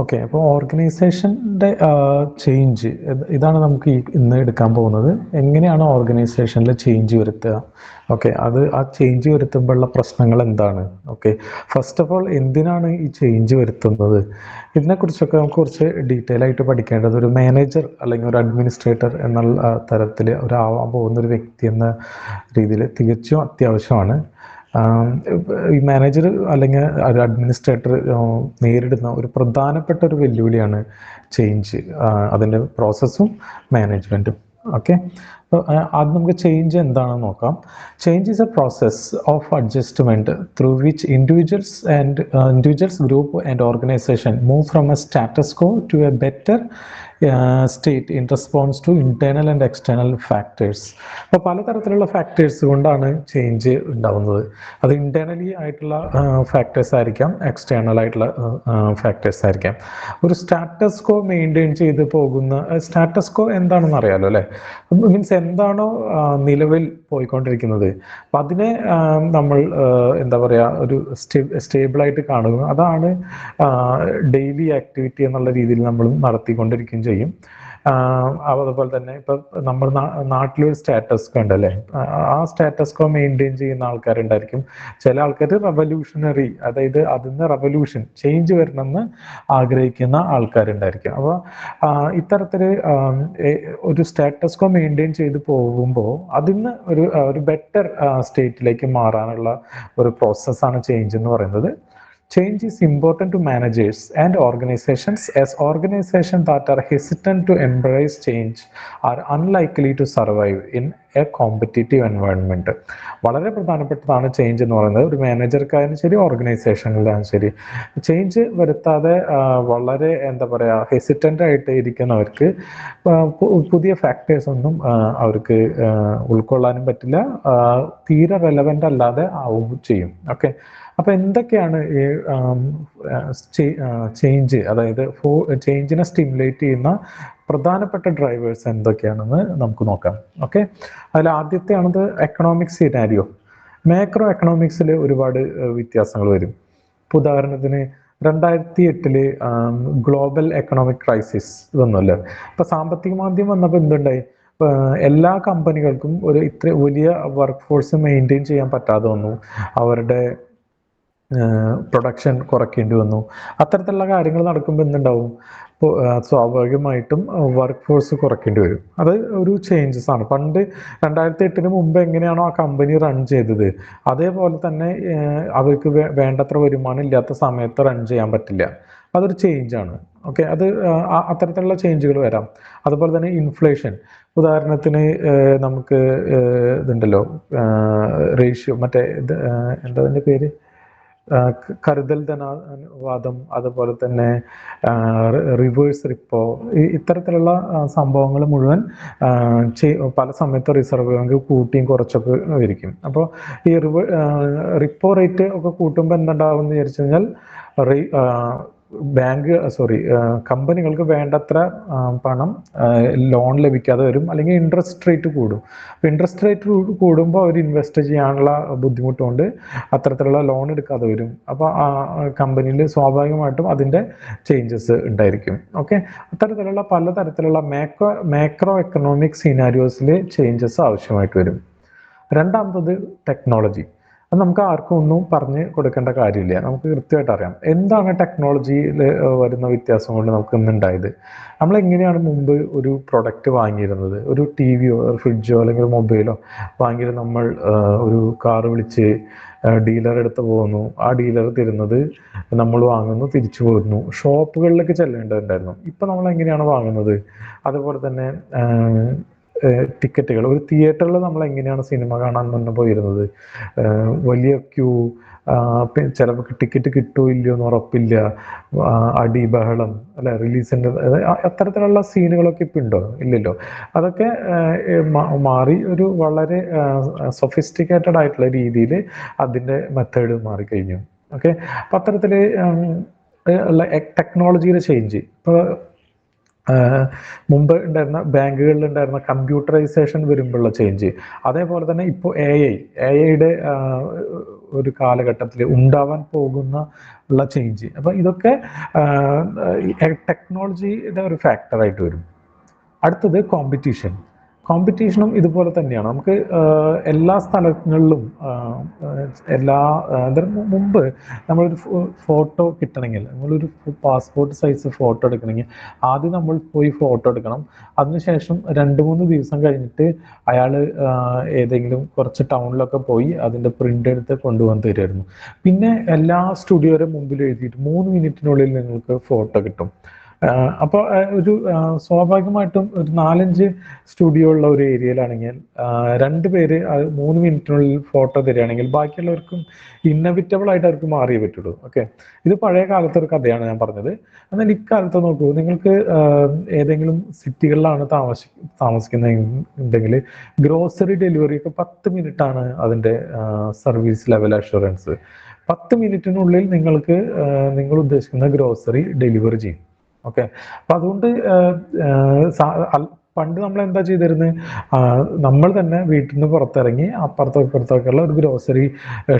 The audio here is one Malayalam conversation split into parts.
ഓക്കെ, അപ്പോൾ ഓർഗനൈസേഷൻ്റെ ചേഞ്ച് ഇതാണ് നമുക്ക് ഇന്ന് എടുക്കാൻ പോകുന്നത്. എങ്ങനെയാണ് ഓർഗനൈസേഷനിൽ ചേഞ്ച് വരുത്തുക? ഓക്കെ, ആ ചേഞ്ച് വരുത്തുമ്പോഴുള്ള പ്രശ്നങ്ങൾ എന്താണ്? ഓക്കെ, ഫസ്റ്റ് ഓഫ് ഓൾ എന്തിനാണ് ഈ ചേഞ്ച് വരുത്തുന്നത്? ഇതിനെക്കുറിച്ചൊക്കെ നമുക്ക് കുറച്ച് ഡീറ്റെയിൽ ആയിട്ട് പഠിക്കേണ്ടത് ഒരു മാനേജർ അല്ലെങ്കിൽ ഒരു അഡ്മിനിസ്ട്രേറ്റർ എന്നുള്ള തരത്തിൽ ഒരാവാൻ പോകുന്ന ഒരു വ്യക്തി എന്ന രീതിയിൽ തികച്ചും അത്യാവശ്യമാണ്. ഈ മാനേജർ അല്ലെങ്കിൽ ഒരു അഡ്മിനിസ്ട്രേറ്റർ നേരിടുന്ന ഒരു പ്രധാനപ്പെട്ട ഒരു വെല്ലുവിളിയാണ് ചേഞ്ച്, അതിൻ്റെ പ്രോസസ്സും മാനേജ്മെൻറ്റും. ഓക്കെ, അപ്പോൾ ആദ്യം നമുക്ക് ചേഞ്ച് എന്താണെന്ന് നോക്കാം. Change is a process of adjustment through which individuals group and organisation move from a status quo to a better state in response to internal and external factors. അപ്പോൾ പലതരത്തിലുള്ള ഫാക്ടേഴ്സ് കൊണ്ടാണ് ചേഞ്ച് ഉണ്ടാവുന്നത്. അത് ഇന്റേണലി ആയിട്ടുള്ള ഫാക്ടേഴ്സ് ആയിരിക്കാം, എക്സ്റ്റേണൽ ആയിട്ടുള്ള ഫാക്ടേഴ്സ് ആയിരിക്കാം. ഒരു സ്റ്റാറ്റസ് കോ മെയിൻറ്റെയിൻ ചെയ്ത് പോകുന്ന സ്റ്റാറ്റസ് കോ എന്താണെന്ന് അറിയാലോ അല്ലേ? മീൻസ് എന്താണോ നിലവിൽ പോയിക്കൊണ്ടിരിക്കുന്നത് അപ്പം അതിനെ നമ്മൾ എന്താ പറയുക, ഒരു സ്റ്റേബിളായിട്ട് കാണുക, അതാണ് ഡെയിലി ആക്ടിവിറ്റി എന്നുള്ള രീതിയിൽ നമ്മൾ നടത്തിക്കൊണ്ടിരിക്കുകയും ചെയ്യും. അതുപോലെ തന്നെ ഇപ്പം നമ്മൾ നാട്ടിലൊരു സ്റ്റാറ്റസ് കോ ഉണ്ടല്ലേ, ആ സ്റ്റാറ്റസ് കോ മെയിൻറ്റെയിൻ ചെയ്യുന്ന ആൾക്കാരുണ്ടായിരിക്കും. ചില ആൾക്കാർ റെവല്യൂഷണറി, അതായത് അതിന്ന് റെവല്യൂഷൻ ചേഞ്ച് വരണമെന്ന് ആഗ്രഹിക്കുന്ന ആൾക്കാരുണ്ടായിരിക്കും. അപ്പോൾ ഇത്തരത്തിൽ ഒരു സ്റ്റാറ്റസ് കോ മെയിൻറ്റെയിൻ ചെയ്ത് പോകുമ്പോൾ അതിന്ന് ഒരു ബെറ്റർ സ്റ്റേറ്റിലേക്ക് മാറാനുള്ള ഒരു പ്രോസസ്സാണ് ചേഞ്ച് എന്ന് പറയുന്നത്. Change is important to managers and organizations, as organizations that are hesitant to embrace change are unlikely to survive in a competitive environment. വളരെ പ്രധാനപ്പെട്ടതാണ് ചേഞ്ച് എന്ന് പറയുന്നത്. ഒരു മാനേജർക്കായാലും ശരി, ഓർഗനൈസേഷനിലായാലും ശരി, ചേഞ്ച് വരുത്താതെ വളരെ എന്താ പറയുക, ഹെസിറ്റൻ്റ് ആയിട്ട് ഇരിക്കുന്നവർക്ക് പുതിയ ഫാക്ടേഴ്സ് ഒന്നും അവർക്ക് ഉൾക്കൊള്ളാനും പറ്റില്ല, തീരെ റെലവൻ്റ് അല്ലാതെ ആവുകയും ചെയ്യും. ഓക്കെ, അപ്പോൾ എന്തൊക്കെയാണ് ഈ ചേഞ്ച്, അതായത് ചേഞ്ചിനെ സ്റ്റിമുലേറ്റ് ചെയ്യുന്ന പ്രധാനപ്പെട്ട ഡ്രൈവേഴ്സ് എന്തൊക്കെയാണെന്ന് നമുക്ക് നോക്കാം. ഓക്കെ, അതിൽ ആദ്യത്തെയാണത് എക്കണോമിക് സിനാരിയോ. മാക്രോ എക്കണോമിക്സിൽ ഒരുപാട് വ്യത്യാസങ്ങൾ വരും. ഇപ്പോൾ ഉദാഹരണത്തിന് 2008 ഗ്ലോബൽ എക്കണോമിക് ക്രൈസിസ് വന്നല്ലോ. ഇപ്പോൾ സാമ്പത്തിക മാന്ദ്യം വന്നപ്പോൾ എന്തുണ്ടായി? എല്ലാ കമ്പനികൾക്കും ഇത്ര വലിയ വർക്ക് ഫോഴ്സ് മെയിൻറ്റെയിൻ ചെയ്യാൻ പറ്റാതെ വന്നു, അവരുടെ പ്രൊഡക്ഷൻ കുറയ്ക്കേണ്ടി വന്നു. അത്തരത്തിലുള്ള കാര്യങ്ങൾ നടക്കുമ്പോൾ എന്തുണ്ടാവും? ഇപ്പോൾ സ്വാഭാവികമായിട്ടും വർക്ക് ഫോഴ്സ് കുറയ്ക്കേണ്ടി വരും. അത് ഒരു ചേഞ്ചസ് ആണ്. പണ്ട് 2008 മുമ്പ് എങ്ങനെയാണോ ആ കമ്പനി റൺ ചെയ്തത്, അതേപോലെ തന്നെ അവർക്ക് വേണ്ടത്ര വരുമാനം ഇല്ലാത്ത സമയത്ത് റൺ ചെയ്യാൻ പറ്റില്ല. അതൊരു ചേഞ്ചാണ്. ഓക്കെ, അത് അത്തരത്തിലുള്ള ചേഞ്ചുകൾ വരാം. അതുപോലെ തന്നെ ഇൻഫ്ലേഷൻ, ഉദാഹരണത്തിന് നമുക്ക് ഇതുണ്ടല്ലോ, റേഷ്യോ, മറ്റേ എന്താ അതിൻ്റെ പേര്, കരുതൽ ധനവാദം, അതുപോലെ തന്നെ റിവേഴ്സ് റിപ്പോ, ഇത്തരത്തിലുള്ള സംഭവങ്ങൾ മുഴുവൻ പല സമയത്ത് റിസർവ് ബാങ്ക് കൂട്ടിയും കുറച്ചൊക്കെ ഇരിക്കും. അപ്പോൾ ഈ റിപ്പോ റേറ്റ് ഒക്കെ കൂട്ടുമ്പോൾ എന്തുണ്ടാവും എന്ന് വിചാരിച്ചു കഴിഞ്ഞാൽ, കമ്പനികൾക്ക് വേണ്ടത്ര പണം ലോൺ ലഭിക്കാതെ വരും, അല്ലെങ്കിൽ ഇൻട്രസ്റ്റ് റേറ്റ് കൂടും. അപ്പോൾ ഇൻട്രസ്റ്റ് റേറ്റ് കൂടുമ്പോൾ അവർ ഇൻവെസ്റ്റ് ചെയ്യാനുള്ള ബുദ്ധിമുട്ടുകൊണ്ട് അത്തരത്തിലുള്ള ലോൺ എടുക്കാതെ വരും. അപ്പോൾ ആ കമ്പനിയിൽ സ്വാഭാവികമായിട്ടും അതിൻ്റെ ചേഞ്ചസ് ഉണ്ടായിരിക്കും. ഓക്കെ, അത്തരത്തിലുള്ള പലതരത്തിലുള്ള മാക്രോ എക്കണോമിക് സിനാരിയോസിൽ ചേഞ്ചസ് ആവശ്യമായിട്ട് വരും. രണ്ടാമത്തത് ടെക്നോളജി. അത് നമുക്ക് ആർക്കും ഒന്നും പറഞ്ഞ് കൊടുക്കേണ്ട കാര്യമില്ല, നമുക്ക് കൃത്യമായിട്ട് അറിയാം എന്താണ് ടെക്നോളജിയിൽ വരുന്ന വ്യത്യാസം കൊണ്ട് നമുക്ക് ഇന്നുണ്ടായത്. നമ്മളെങ്ങനെയാണ് മുമ്പ് ഒരു പ്രൊഡക്റ്റ് വാങ്ങിയിരുന്നത്? ഒരു ടിവിയോ ഫ്രിഡ്ജോ അല്ലെങ്കിൽ മൊബൈലോ വാങ്ങിയിരുന്ന നമ്മൾ ഒരു കാറ് വിളിച്ച് ഡീലർ അടുത്ത് പോകുന്നു, ആ ഡീലർ തരുന്നത് നമ്മൾ വാങ്ങുന്നു, തിരിച്ചു പോകുന്നു, ഷോപ്പുകളിലേക്ക് ചെല്ലേണ്ടതുണ്ടായിരുന്നു. ഇപ്പം നമ്മൾ എങ്ങനെയാണ് വാങ്ങുന്നത്? അതുപോലെ തന്നെ ടിക്കറ്റുകൾ, ഒരു തിയേറ്ററിൽ നമ്മൾ എങ്ങനെയാണ് സിനിമ കാണാൻ തന്നെ പോയിരുന്നത്? വലിയ ക്യൂ, ചിലപ്പോൾ ടിക്കറ്റ് കിട്ടുമോ ഇല്ലയോ എന്ന് ഉറപ്പില്ല, അടി ബഹളം അല്ലെ, റിലീസിൻ്റെ അത്തരത്തിലുള്ള സീനുകളൊക്കെ ഇപ്പം ഉണ്ടോ? ഇല്ലല്ലോ. അതൊക്കെ മാറി ഒരു വളരെ സൊഫിസ്റ്റിക്കേറ്റഡ് ആയിട്ടുള്ള രീതിയിൽ അതിൻ്റെ മെത്തേഡ് മാറിക്കഴിഞ്ഞു. ഓക്കെ, അപ്പം അത്തരത്തിൽ ഉള്ള ടെക്നോളജിയുടെ ചേഞ്ച്. ഇപ്പോൾ മുമ്പ് ഉണ്ടായിരുന്ന ബാങ്കുകളിൽ ഉണ്ടായിരുന്ന കമ്പ്യൂട്ടറൈസേഷൻ വരുമ്പോഴുള്ള ചേഞ്ച്, അതേപോലെ തന്നെ ഇപ്പോൾ എ ഐയുടെ ഒരു കാലഘട്ടത്തിൽ ഉണ്ടാവാൻ പോകുന്ന ഉള്ള ചേഞ്ച്. അപ്പൊ ഇതൊക്കെ ടെക്നോളജിയുടെ ഒരു ഫാക്ടറായിട്ട് വരും. അടുത്തത് കോമ്പറ്റീഷൻ. കോമ്പറ്റീഷനും ഇതുപോലെ തന്നെയാണ്. നമുക്ക് എല്ലാ സ്ഥലങ്ങളിലും എല്ലാ ഇതിന് മുമ്പ് നമ്മളൊരു ഫോട്ടോ കിട്ടണമെങ്കിൽ, നമ്മളൊരു പാസ്പോർട്ട് സൈസ് ഫോട്ടോ എടുക്കണമെങ്കിൽ ആദ്യം നമ്മൾ പോയി ഫോട്ടോ എടുക്കണം. അതിനുശേഷം 2-3 ദിവസം കഴിഞ്ഞിട്ട് അയാൾ ഏതെങ്കിലും കുറച്ച് ടൗണിലൊക്കെ പോയി അതിൻ്റെ പ്രിൻ്റ് എടുത്ത് കൊണ്ടുവന്ന് തരുമായിരുന്നു. പിന്നെ എല്ലാ സ്റ്റുഡിയോയുടെ മുമ്പിൽ എഴുതിയിട്ട് 3 മിനിറ്റിനുള്ളിൽ നിങ്ങൾക്ക് ഫോട്ടോ കിട്ടും. അപ്പോൾ ഒരു സ്വാഭാവികമായിട്ടും ഒരു 4-5 സ്റ്റുഡിയോ ഉള്ള ഒരു ഏരിയയിലാണെങ്കിൽ 2 പേര് 3 മിനിറ്റിനുള്ളിൽ ഫോട്ടോ തരികയാണെങ്കിൽ ബാക്കിയുള്ളവർക്കും ഇന്നവിറ്റബിൾ ആയിട്ട് അവർക്ക് മാറിയേ പറ്റുള്ളൂ. ഓക്കെ, ഇത് പഴയ കാലത്തെ ഒരു കഥയാണ് ഞാൻ പറഞ്ഞത്. എന്നാൽ ഇക്കാലത്ത് നോക്കൂ, നിങ്ങൾക്ക് ഏതെങ്കിലും സിറ്റികളിലാണ് താമസിക്കുന്നുണ്ടെങ്കിൽ ഗ്രോസറി ഡെലിവറി ഒക്കെ 10 മിനിറ്റാണ് അതിൻ്റെ സർവീസ് ലെവൽ അഷുറൻസ്. 10 മിനിറ്റിനുള്ളിൽ നിങ്ങൾക്ക് നിങ്ങൾ ഉദ്ദേശിക്കുന്ന ഗ്രോസറി ഡെലിവറി ചെയ്യും. ഓക്കെ, അപ്പൊ അതുകൊണ്ട് പണ്ട് നമ്മൾ എന്താ ചെയ്തിരുന്നത്, നമ്മൾ തന്നെ വീട്ടിൽ നിന്ന് പുറത്തിറങ്ങി അപ്പുറത്തൊക്കെയുള്ള ഒരു ഗ്രോസറി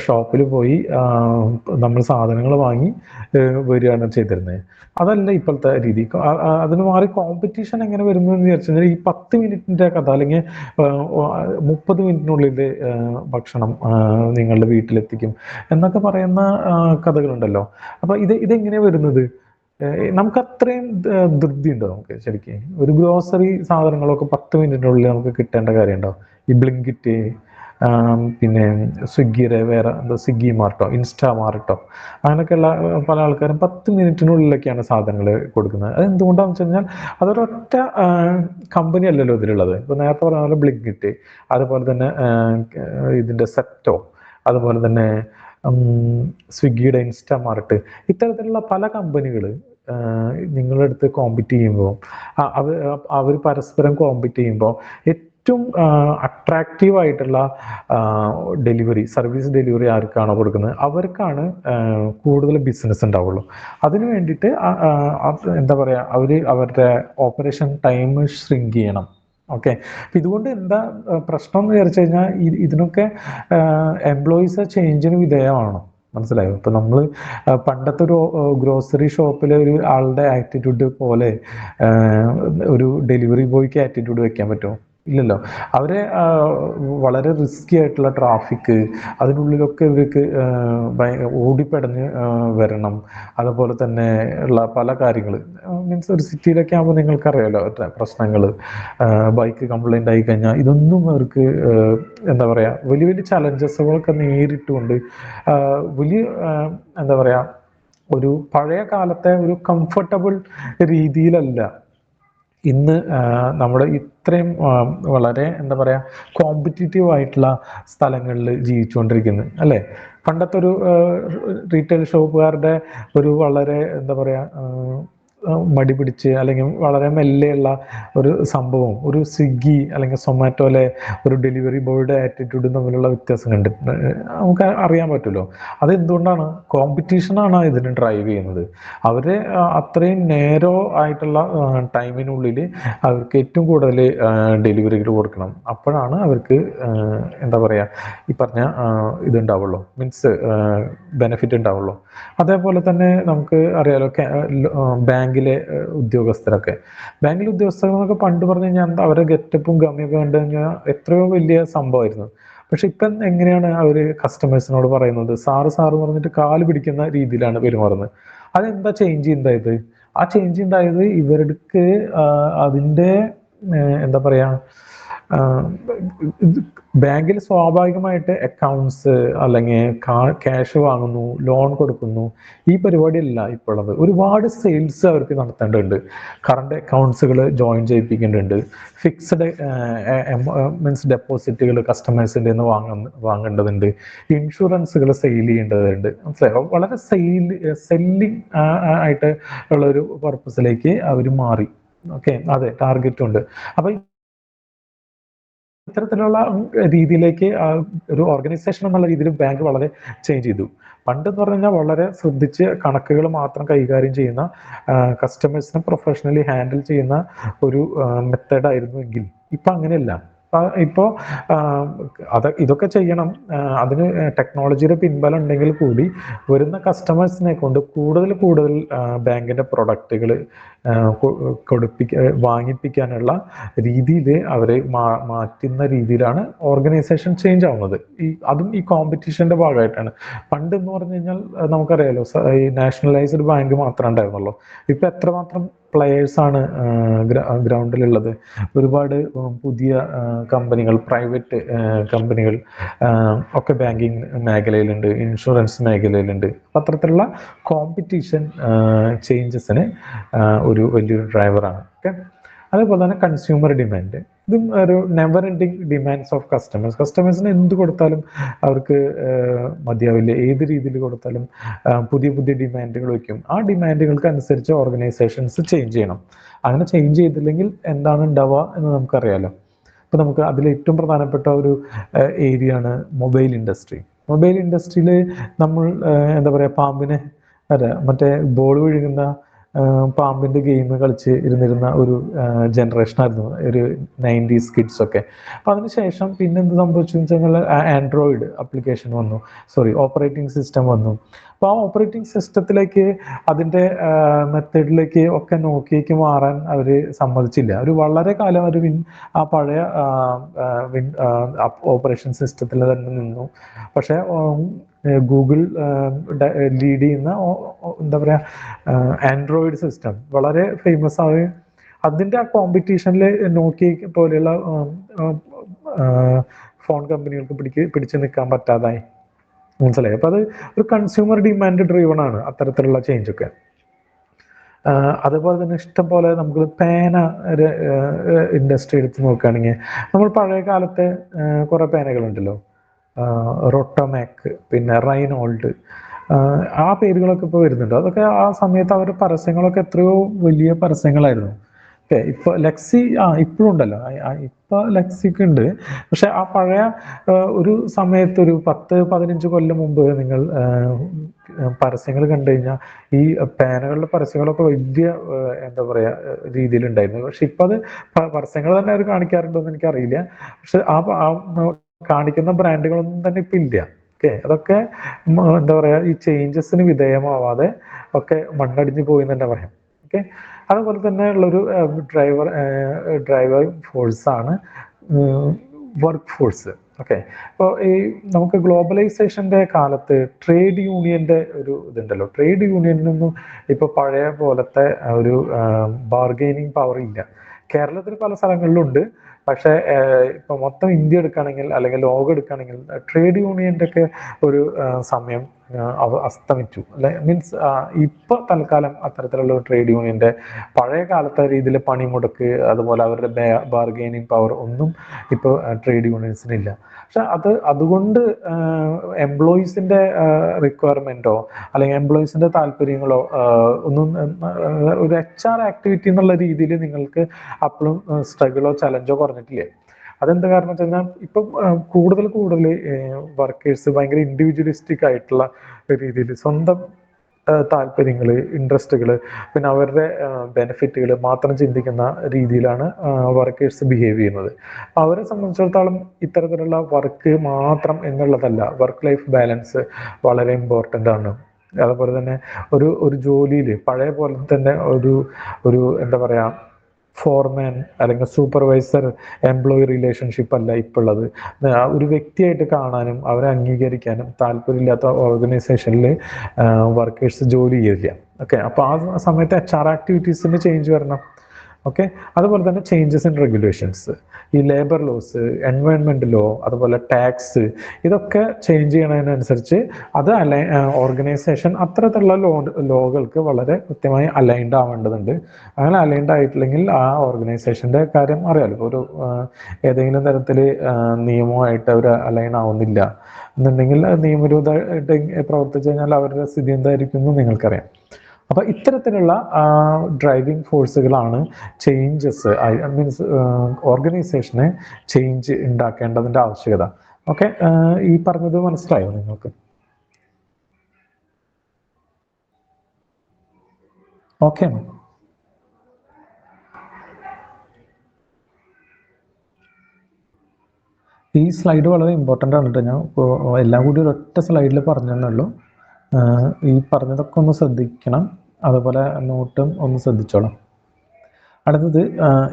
ഷോപ്പിൽ പോയി നമ്മൾ സാധനങ്ങൾ വാങ്ങി വരികയാണ് ചെയ്തിരുന്നത്. അതല്ല ഇപ്പോഴത്തെ രീതി. അതിന് മാറി കോമ്പറ്റീഷൻ എങ്ങനെ വരുന്നു എന്ന് വിചാരിച്ചു കഴിഞ്ഞാൽ ഈ 10 മിനിറ്റിന്റെ കഥ അല്ലെങ്കിൽ 30 മിനിറ്റിനുള്ളിൽ ഭക്ഷണം നിങ്ങളുടെ വീട്ടിലെത്തിക്കും എന്നൊക്കെ പറയുന്ന കഥകളുണ്ടല്ലോ. അപ്പൊ ഇതെങ്ങനെ വരുന്നത്? നമുക്ക് അത്രയും ധൃതി ഉണ്ടോ? നമുക്ക് ശരിക്കും ഒരു ഗ്രോസറി സാധനങ്ങളൊക്കെ 10 മിനിറ്റിനുള്ളിൽ നമുക്ക് കിട്ടേണ്ട കാര്യമുണ്ടോ? ഈ ബ്ലിങ്കിറ്റ്, പിന്നെ സ്വിഗ്ഗിയുടെ വേറെ എന്താ സ്വിഗ്ഗി മാർട്ടോ, ഇൻസ്റ്റാ മാർട്ടോ, അങ്ങനെയൊക്കെയുള്ള പല ആൾക്കാരും 10 മിനിറ്റിനുള്ളിലൊക്കെയാണ് സാധനങ്ങൾ കൊടുക്കുന്നത്. അത് എന്തുകൊണ്ടാണെന്ന് വെച്ച് കഴിഞ്ഞാൽ അതൊരൊറ്റ കമ്പനി അല്ലല്ലോ ഇതിലുള്ളത്. ഇപ്പൊ നേരത്തെ പറഞ്ഞ പോലെ ബ്ലിങ്കിറ്റ്, അതുപോലെ തന്നെ ഇതിന്റെ സെപ്റ്റോ, അതുപോലെ തന്നെ സ്വിഗ്ഗിയുടെ ഇൻസ്റ്റാമാർട്ട്, ഇത്തരത്തിലുള്ള പല കമ്പനികൾ നിങ്ങളുടെ അടുത്ത് കോമ്പീറ്റ് ചെയ്യുമ്പോൾ അവർ പരസ്പരം കോമ്പീറ്റ് ചെയ്യുമ്പോൾ ഏറ്റവും അട്രാക്റ്റീവ് ആയിട്ടുള്ള സർവീസ് ഡെലിവറി ആർക്കാണോ കൊടുക്കുന്നത് അവർക്കാണ് കൂടുതൽ ബിസിനസ് ഉണ്ടാവുള്ളൂ. അതിനു വേണ്ടിയിട്ട് എന്താ പറയുക, അവരുടെ ഓപ്പറേഷൻ ടൈം ഷ്രിങ്ക് ചെയ്യണം. ഓക്കെ, അപ്പം ഇതുകൊണ്ട് എന്താ പ്രശ്നം എന്ന് വിചാരിച്ചു കഴിഞ്ഞാൽ ഇതിനൊക്കെ എംപ്ലോയീസ് ചേഞ്ചിന് വിധേയമാണോ? മനസ്സിലായോ? ഇപ്പൊ നമ്മൾ പണ്ടത്തെ ഒരു ഗ്രോസറി ഷോപ്പിലെ ഒരു ആളുടെ ആറ്റിറ്റ്യൂഡ് പോലെ ഒരു ഡെലിവറി ബോയ്ക്ക് ആറ്റിറ്റ്യൂഡ് വെക്കാൻ പറ്റുമോ? ഇല്ലല്ലോ. അവരെ വളരെ റിസ്കി ആയിട്ടുള്ള ട്രാഫിക്, അതിനുള്ളിലൊക്കെ ഇവർക്ക് ഓടിപ്പടഞ്ഞ് വരണം. അതുപോലെ തന്നെ ഉള്ള പല കാര്യങ്ങൾ, മീൻസ് ഒരു സിറ്റിയിലൊക്കെ ആകുമ്പോൾ നിങ്ങൾക്കറിയാലോ പ്രശ്നങ്ങൾ, ബൈക്ക് കംപ്ലൈൻ്റ് ആയി കഴിഞ്ഞാൽ ഇതൊന്നും അവർക്ക് എന്താ പറയുക, വലിയ വലിയ ചലഞ്ചസുകളൊക്കെ നേരിട്ടുകൊണ്ട് വലിയ എന്താ പറയുക, ഒരു പഴയ കാലത്തെ ഒരു കംഫർട്ടബിൾ രീതിയിലല്ല ഇന്ന് നമ്മുടെ ഇത്രയും വളരെ എന്താ പറയുക കോമ്പറ്റീറ്റീവ് ആയിട്ടുള്ള സ്ഥലങ്ങളിൽ ജീവിച്ചുകൊണ്ടിരിക്കുന്നത് അല്ലേ? പണ്ടത്തെ ഒരു റീറ്റെയിൽ ഷോപ്പുകാരുടെ ഒരു വളരെ എന്താ പറയുക മടി പിടിച്ച് അല്ലെങ്കിൽ വളരെ മെല്ലെയുള്ള ഒരു സംഭവം ഒരു സ്വിഗ്ഗി അല്ലെങ്കിൽ സൊമാറ്റോയിലെ ഒരു ഡെലിവറി ബോയുടെ ആറ്റിറ്റ്യൂഡും തമ്മിലുള്ള വ്യത്യാസം കണ്ടിട്ടുണ്ട്, നമുക്ക് അറിയാൻ പറ്റുമല്ലോ. അതെന്തുകൊണ്ടാണ്? കോമ്പറ്റീഷനാണ് ഇതിന് ഡ്രൈവ് ചെയ്യുന്നത്. അവർ അത്രയും നേരോ ആയിട്ടുള്ള ടൈമിനുള്ളിൽ അവർക്ക് ഏറ്റവും കൂടുതൽ ഡെലിവറികൾ കൊടുക്കണം. അപ്പോഴാണ് അവർക്ക് എന്താ പറയുക, ഈ പറഞ്ഞ ഇതുണ്ടാവുള്ളൂ, മീൻസ് ബെനിഫിറ്റ് ഉണ്ടാവുള്ളൂ. അതേപോലെ തന്നെ നമുക്ക് അറിയാലോ ബാങ്കിലെ ബാങ്കിലെ ഉദ്യോഗസ്ഥരെന്നൊക്കെ പണ്ട് പറഞ്ഞു കഴിഞ്ഞാൽ അവരുടെ ഗെറ്റപ്പും ഗമ്മിയൊക്കെ കണ്ടു കഴിഞ്ഞാൽ എത്രയോ വലിയ സംഭവമായിരുന്നു. പക്ഷെ ഇപ്പം എങ്ങനെയാണ് അവർ കസ്റ്റമേഴ്സിനോട് പറയുന്നത്? സാറ് എന്ന് പറഞ്ഞിട്ട് കാല് പിടിക്കുന്ന രീതിയിലാണ് പെരുമാറുന്നത്. അതെന്താ ചേഞ്ച് ഉണ്ടായത്? ആ ചേഞ്ച് ഉണ്ടായത് ഇവർക്ക് അതിൻ്റെ എന്താ പറയാ, ബാങ്കിൽ സ്വാഭാവികമായിട്ട് അക്കൗണ്ട്സ് അല്ലെങ്കിൽ ക്യാഷ് വാങ്ങുന്നു, ലോൺ കൊടുക്കുന്നു, ഈ പരിപാടിയല്ല ഇപ്പോൾ ഉള്ളത്. ഒരുപാട് സെയിൽസ് അവർക്ക് നടത്തേണ്ടതുണ്ട്. കറണ്ട് അക്കൗണ്ട്സുകൾ ജോയിൻ ചെയ്യിപ്പിക്കേണ്ടതുണ്ട്. ഫിക്സ്ഡ് മീൻസ് ഡെപ്പോസിറ്റുകൾ കസ്റ്റമേഴ്സിൻ്റെ നിന്ന് വാങ്ങേണ്ടതുണ്ട്. ഇൻഷുറൻസുകൾ സെയിൽ ചെയ്യേണ്ടതുണ്ട്. മനസ്സിലായോ? വളരെ സെല്ലിങ് ആയിട്ട് ഉള്ള ഒരു പർപ്പസിലേക്ക് അവർ മാറി. ഓക്കെ, അതെ, ടാർഗറ്റും ഉണ്ട്. അപ്പൊ ഇത്തരത്തിലുള്ള രീതിയിലേക്ക് ഒരു ഓർഗനൈസേഷൻ എന്നുള്ള രീതിയിൽ ബാങ്ക് വളരെ ചേഞ്ച് ചെയ്തു. പണ്ട് എന്ന് പറഞ്ഞു കഴിഞ്ഞാൽ വളരെ ശ്രദ്ധിച്ച് കണക്കുകൾ മാത്രം കൈകാര്യം ചെയ്യുന്ന, കസ്റ്റമേഴ്സിനെ പ്രൊഫഷണലി ഹാൻഡിൽ ചെയ്യുന്ന ഒരു മെത്തേഡ് ആയിരുന്നു എങ്കിൽ ഇപ്പൊ അങ്ങനെയല്ല. ഇപ്പോൾ ഇതൊക്കെ ചെയ്യണം. അതിന് ടെക്നോളജിയുടെ പിൻബലം ഉണ്ടെങ്കിൽ കൂടി വരുന്ന കസ്റ്റമേഴ്സിനെ കൊണ്ട് കൂടുതൽ ബാങ്കിൻ്റെ പ്രൊഡക്റ്റുകൾ വാങ്ങിപ്പിക്കാനുള്ള രീതിയിൽ അവരെ മാറ്റുന്ന രീതിയിലാണ് ഓർഗനൈസേഷൻ ചേഞ്ച് ആവുന്നത്. അതും ഈ കോമ്പറ്റീഷൻ്റെ ഭാഗമായിട്ടാണ്. പണ്ട് എന്ന് പറഞ്ഞു കഴിഞ്ഞാൽ നമുക്കറിയാലോ, ഈ നാഷണലൈസ്ഡ് ബാങ്ക് മാത്രമേ ഉണ്ടായിരുന്നുള്ളൂ. ഇപ്പം എത്രമാത്രം പ്ലെയേഴ്സാണ് ഗ്രൗണ്ടിലുള്ളത്. ഒരുപാട് പുതിയ കമ്പനികൾ, പ്രൈവറ്റ് കമ്പനികൾ ഒക്കെ ബാങ്കിങ് മേഖലയിലുണ്ട്, ഇൻഷുറൻസ് മേഖലയിലുണ്ട്. അത്തരത്തിലുള്ള കോമ്പറ്റീഷൻ ചേഞ്ചസിന് ഒരു വലിയൊരു ഡ്രൈവറാണ്. ഓക്കെ, അതേപോലെ തന്നെ കൺസ്യൂമർ ഡിമാൻഡ്, ഇതും ഒരു നെവർ എൻഡിങ് ഡിമാൻഡ്സ് ഓഫ് കസ്റ്റമേഴ്സിന് എന്ത് കൊടുത്താലും അവർക്ക് മതിയാവില്ല. ഏത് രീതിയിൽ കൊടുത്താലും പുതിയ ഡിമാൻഡുകൾ വയ്ക്കും. ആ ഡിമാൻഡുകൾക്ക് അനുസരിച്ച് ഓർഗനൈസേഷൻസ് ചേഞ്ച് ചെയ്യണം. അങ്ങനെ ചേഞ്ച് ചെയ്തില്ലെങ്കിൽ എന്താണ് ഉണ്ടാവുക എന്ന് നമുക്കറിയാലോ. ഇപ്പം നമുക്ക് അതിൽ ഏറ്റവും പ്രധാനപ്പെട്ട ഒരു ഏരിയയാണ് മൊബൈൽ ഇൻഡസ്ട്രി. മൊബൈൽ ഇൻഡസ്ട്രിയിൽ നമ്മൾ എന്താ പറയുക, പാമ്പിനെ മറ്റേ ബോൾ വിഴുങ്ങുന്ന പാമ്പിൻ്റെ ഗെയിം കളിച്ച് ഇരുന്നിരുന്ന ഒരു ജനറേഷനായിരുന്നു ഒരു 90s കിഡ്സൊക്കെ. അപ്പം അതിനുശേഷം പിന്നെ എന്ത് സംഭവിച്ചു എന്ന് വെച്ചാൽ ആൻഡ്രോയിഡ് ആപ്ലിക്കേഷൻ വന്നു, ഓപ്പറേറ്റിംഗ് സിസ്റ്റം വന്നു. അപ്പോൾ ആ ഓപ്പറേറ്റിംഗ് സിസ്റ്റത്തിലേക്ക്, അതിൻ്റെ മെത്തേഡിലേക്ക് ഒക്കെ നോക്കിയേക്ക് മാറാൻ അവർ സമ്മതിച്ചില്ല. ഒരു വളരെ കാലം അവർ ആ പഴയ ഓപ്പറേഷൻ സിസ്റ്റത്തിൽ തന്നെ നിന്നു. പക്ഷേ ഗൂഗിൾ ലീഡ് ചെയ്യുന്ന എന്താ പറയുക ആൻഡ്രോയിഡ് സിസ്റ്റം വളരെ ഫേമസ് ആയി. അതിൻ്റെ ആ കോമ്പറ്റീഷനിൽ നോക്കിയ പോലെയുള്ള ഫോൺ കമ്പനികൾക്ക് പിടിച്ചു നിൽക്കാൻ പറ്റാതായി. മനസ്സിലായി. അപ്പോൾ അത് ഒരു കൺസ്യൂമർ ഡിമാൻഡ് ഡ്രീവൺ ആണ് അത്തരത്തിലുള്ള ചേഞ്ചൊക്കെ. അതുപോലെ തന്നെ ഇഷ്ടം പോലെ നമുക്ക് പേന ഇൻഡസ്ട്രി എടുത്ത് നോക്കുകയാണെങ്കിൽ, നമ്മൾ പഴയ കാലത്തെ കുറേ പേനകളുണ്ടല്ലോ, റൊട്ടോമാക്, പിന്നെ റൈനോൾഡ്, ആ പേരുകളൊക്കെ ഇപ്പോൾ വരുന്നുണ്ട്. അതൊക്കെ ആ സമയത്ത് അവരുടെ പരസ്യങ്ങളൊക്കെ എത്രയോ വലിയ പരസ്യങ്ങളായിരുന്നു. ഓക്കെ, ഇപ്പോൾ ലെക്സി ഇപ്പോഴും ഉണ്ടല്ലോ, ഇപ്പോൾ ലെക്സിക്ക് ഉണ്ട്. പക്ഷെ ആ പഴയ ഒരു സമയത്ത് ഒരു 10-15 കൊല്ലം മുമ്പ് നിങ്ങൾ പരസ്യങ്ങൾ കണ്ടു കഴിഞ്ഞാൽ ഈ പേനകളുടെ പരസ്യങ്ങളൊക്കെ വലിയ എന്താ പറയുക രീതിയിലുണ്ടായിരുന്നു. പക്ഷെ ഇപ്പം അത് പരസ്യങ്ങൾ തന്നെ അവർ കാണിക്കാറുണ്ടോ എന്ന് എനിക്കറിയില്ല. പക്ഷെ ആ കാണിക്കുന്ന ബ്രാൻഡുകളൊന്നും തന്നെ ഇപ്പം ഇല്ല. ഓക്കെ, അതൊക്കെ എന്താ പറയുക, ഈ ചേഞ്ചസിന് വിധേയമാവാതെ ഒക്കെ മണ്ണടിഞ്ഞു പോയി എന്ന് തന്നെ പറയാം. ഓക്കെ, അതുപോലെ തന്നെ ഉള്ളൊരു ഡ്രൈവർ ഫോഴ്സാണ് വർക്ക് ഫോഴ്സ്. ഓക്കെ, അപ്പോൾ ഈ നമുക്ക് ഗ്ലോബലൈസേഷൻ്റെ കാലത്ത് ട്രേഡ് യൂണിയൻ്റെ ഒരു ഇതുണ്ടല്ലോ. ട്രേഡ് യൂണിയനൊന്നും ഇപ്പോൾ പഴയ പോലത്തെ ഒരു ബാർഗെയിനിങ് പവർ ഇല്ല. കേരളത്തിൽ പല സ്ഥലങ്ങളിലുണ്ട്. പക്ഷേ ഇപ്പോൾ മൊത്തം ഇന്ത്യ എടുക്കുകയാണെങ്കിൽ, അല്ലെങ്കിൽ ലോകം എടുക്കുകയാണെങ്കിൽ, ട്രേഡ് യൂണിയൻ്റെ ഒക്കെ ഒരു സമയം അസ്തമിച്ചു. അല്ലെ, മീൻസ് ഇപ്പോൾ തൽക്കാലം അത്തരത്തിലുള്ള ട്രേഡ് യൂണിയൻ്റെ പഴയ കാലത്തെ രീതിയിൽ പണിമുടക്ക്, അതുപോലെ അവരുടെ ബാർഗെയിനിങ് പവർ ഒന്നും ഇപ്പോൾ ട്രേഡ് യൂണിയൻസിനില്ല. പക്ഷെ അതുകൊണ്ട് എംപ്ലോയീസിൻ്റെ റിക്വയർമെൻറ്റോ അല്ലെങ്കിൽ എംപ്ലോയീസിൻ്റെ താല്പര്യങ്ങളോ ഒന്നും ഒരു HR ആക്ടിവിറ്റി എന്നുള്ള രീതിയിൽ നിങ്ങൾക്ക് അപ്പോഴും സ്ട്രഗിളോ ചലഞ്ചോ കുറഞ്ഞിട്ടില്ലേ? അതെന്താ കാരണം വെച്ച് കഴിഞ്ഞാൽ ഇപ്പം കൂടുതൽ വർക്കേഴ്സ് ഭയങ്കര ഇൻഡിവിജ്വലിസ്റ്റിക് ആയിട്ടുള്ള രീതിയിൽ സ്വന്തം താല്പര്യങ്ങൾ, ഇൻട്രസ്റ്റുകൾ, പിന്നെ അവരുടെ ബെനിഫിറ്റുകൾ മാത്രം ചിന്തിക്കുന്ന രീതിയിലാണ് വർക്കേഴ്സ് ബിഹേവ് ചെയ്യുന്നത്. അവരെ സംബന്ധിച്ചിടത്തോളം ഇത്തരത്തിലുള്ള വർക്ക് മാത്രം എന്നുള്ളതല്ല, വർക്ക് ലൈഫ് ബാലൻസ് വളരെ ഇമ്പോർട്ടൻ്റ് ആണ്. അതുപോലെ തന്നെ ഒരു ജോലിയിൽ പഴയ പോലെ തന്നെ ഒരു എന്താ പറയുക, ഫോർമാൻ അല്ലെങ്കിൽ സൂപ്പർവൈസർ എംപ്ലോയി റിലേഷൻഷിപ്പ് അല്ല ഇപ്പോൾ ഉള്ളത്. ഒരു വ്യക്തിയായിട്ട് കാണാനും അവരെ അംഗീകരിക്കാനും താല്പര്യമില്ലാത്ത ഓർഗനൈസേഷനിൽ വർക്കേഴ്സ് ജോലി ചെയ്യില്ല. ഓക്കെ, അപ്പോൾ ആ സമയത്ത് HR ആക്ടിവിറ്റീസിന് ചേഞ്ച് വരണം. ഓക്കെ, അതുപോലെ തന്നെ ചേഞ്ചസ് ഇൻ റെഗുലേഷൻസ്, ഈ ലേബർ ലോസ്, എൻവയോൺമെൻറ്റ് ലോ, അതുപോലെ ടാക്സ്, ഇതൊക്കെ ചേഞ്ച് ചെയ്യണതിനനുസരിച്ച് അത് ഓർഗനൈസേഷൻ അത്തരത്തിലുള്ള ലോകൾക്ക് വളരെ കൃത്യമായി അലൈൻഡ് ആവേണ്ടതുണ്ട്. അങ്ങനെ അലൈൻഡ് ആയിട്ടില്ലെങ്കിൽ ആ ഓർഗനൈസേഷൻ്റെ കാര്യം അറിയാലോ, ഒരു ഏതെങ്കിലും തരത്തിൽ നിയമമായിട്ട് അവർ അലൈൻ ആവുന്നില്ല എന്നുണ്ടെങ്കിൽ, നിയമവിരുദ്ധമായിട്ട് പ്രവർത്തിച്ചു കഴിഞ്ഞാൽ അവരുടെ സ്ഥിതി എന്തായിരിക്കും എന്ന് നിങ്ങൾക്കറിയാം. അപ്പോൾ ഇത്തരത്തിലുള്ള ഡ്രൈവിംഗ് ഫോഴ്സുകളാണ് ചേഞ്ചസ്, മീൻസ് ഓർഗനൈസേഷനെ ചേഞ്ച് ഉണ്ടാക്കേണ്ടതിൻ്റെ ആവശ്യകത. ഓക്കെ, ഈ പറഞ്ഞത് മനസ്സിലായോ നിങ്ങൾക്ക്? ഓക്കെ, ഈ സ്ലൈഡ് വളരെ ഇമ്പോർട്ടൻ്റ് ആണ് കേട്ടോ. ഞാൻ എല്ലാം കൂടി ഒരൊറ്റ സ്ലൈഡിൽ പറഞ്ഞെന്നുള്ളൂ. ഈ പറഞ്ഞതൊക്കെ ഒന്ന് ശ്രദ്ധിക്കണം, അതുപോലെ നോട്ടും ഒന്ന് ശ്രദ്ധിച്ചോളാം. അടുത്തത്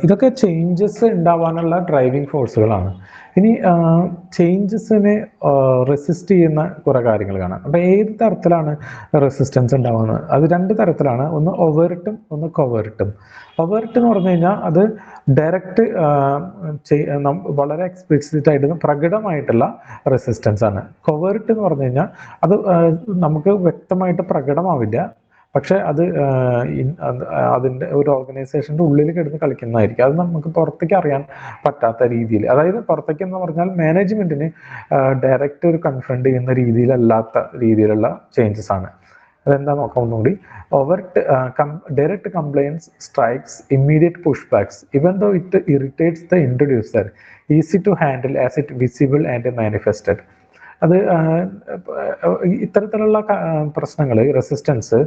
ഇതൊക്കെ ചേഞ്ചസ് ഉണ്ടാവാനുള്ള ഡ്രൈവിംഗ് ഫോഴ്സുകളാണ്. ഇനി ചേഞ്ചസിനെ റെസിസ്റ്റ് ചെയ്യുന്ന കുറേ കാര്യങ്ങൾ കാണാം. അപ്പോൾ ഏത് തരത്തിലാണ് റെസിസ്റ്റൻസ് ഉണ്ടാവുന്നത്? അത് രണ്ട് തരത്തിലാണ്, ഒന്ന് ഒവേർട്ടും ഒന്ന് കൊവേർട്ടും. ഒവേർട്ട് എന്ന് പറഞ്ഞു കഴിഞ്ഞാൽ അത് ഡയറക്റ്റ് വളരെ എക്സ്പ്ലിസിറ്റ് ആയിട്ട് പ്രകടമായിട്ടുള്ള റെസിസ്റ്റൻസ് ആണ്. കൊവേർട്ട് എന്ന് പറഞ്ഞു കഴിഞ്ഞാൽ അത് നമുക്ക് വ്യക്തമായിട്ട് പ്രകടമാവില്ല, പക്ഷെ അത് അതിൻ്റെ ഒരു ഓർഗനൈസേഷൻ്റെ ഉള്ളിൽ കിടന്ന് കളിക്കുന്നതായിരിക്കും. അത് നമുക്ക് പുറത്തേക്ക് അറിയാൻ പറ്റാത്ത രീതിയിൽ, അതായത് പുറത്തേക്ക് എന്ന് പറഞ്ഞാൽ മാനേജ്മെന്റിന് ഡയറക്റ്റ് ഒരു കൺഫ്രണ്ട് ചെയ്യുന്ന രീതിയിലല്ലാത്ത രീതിയിലുള്ള ചേഞ്ചസ് ആണ്. അതെന്താ നോക്കാം ഒന്നുകൂടി. Direct compliance, strikes, immediate push backs, even though it irritates the introducer, easy to handle as it visible and manifested. അത് ഇത്തരത്തിലുള്ള പ്രശ്നങ്ങൾ, റെസിസ്റ്റൻസ്,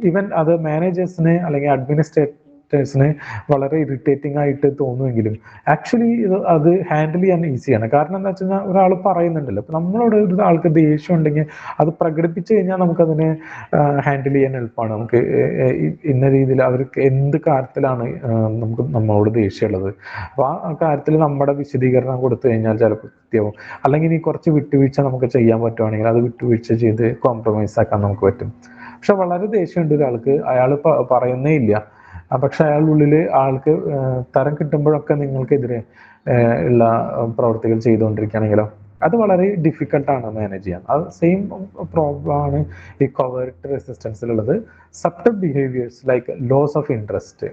ഈവൻ അത് മാനേജേഴ്സിന് അല്ലെങ്കിൽ അഡ്മിനിസ്ട്രേറ്റേഴ്സിന് വളരെ ഇറിറ്റേറ്റിംഗ് ആയിട്ട് തോന്നുമെങ്കിലും ആക്ച്വലി അത് ഹാൻഡിൽ ചെയ്യാൻ ഈസിയാണ്. കാരണം എന്താ വെച്ച് കഴിഞ്ഞാൽ ഒരാൾ പറയുന്നുണ്ടല്ലോ, ഇപ്പം നമ്മളോട് ഒരു ആൾക്ക് ദേഷ്യം ഉണ്ടെങ്കിൽ അത് പ്രകടിപ്പിച്ചു കഴിഞ്ഞാൽ നമുക്കതിനെ ഹാൻഡിൽ ചെയ്യാൻ എളുപ്പമാണ്. നമുക്ക് ഇന്ന രീതിയിൽ അവർക്ക് എന്ത് കാര്യത്തിലാണ് നമുക്ക് നമ്മളോട് ദേഷ്യമുള്ളത്, അപ്പോൾ ആ കാര്യത്തിൽ നമ്മുടെ വിശദീകരണം കൊടുത്തു കഴിഞ്ഞാൽ ചിലപ്പോൾ കൃത്യവും, അല്ലെങ്കിൽ ഇനി കുറച്ച് വിട്ടുവീഴ്ച നമുക്ക് ചെയ്യാൻ പറ്റുവാണെങ്കിൽ അത് വിട്ടുവീഴ്ച ചെയ്ത് കോംപ്രമൈസ് ആക്കാൻ നമുക്ക് പറ്റും. പക്ഷെ വളരെ ദേഷ്യമുണ്ട് ഒരാൾക്ക്, അയാൾ പറയുന്നേ ഇല്ല, പക്ഷെ അയാളുടെ ഉള്ളിൽ ആൾക്ക് തരം കിട്ടുമ്പോഴൊക്കെ നിങ്ങൾക്കെതിരെ ഉള്ള പ്രവർത്തികൾ ചെയ്തുകൊണ്ടിരിക്കുകയാണെങ്കിലോ അത് വളരെ ഡിഫിക്കൽട്ടാണ് മാനേജ് ചെയ്യാൻ. അത് സെയിം പ്രോബ്ലം ആണ് ഈ കൊവേർട്ട് റെസിസ്റ്റൻസിലുള്ളത്. Subtle behaviours like loss of interest,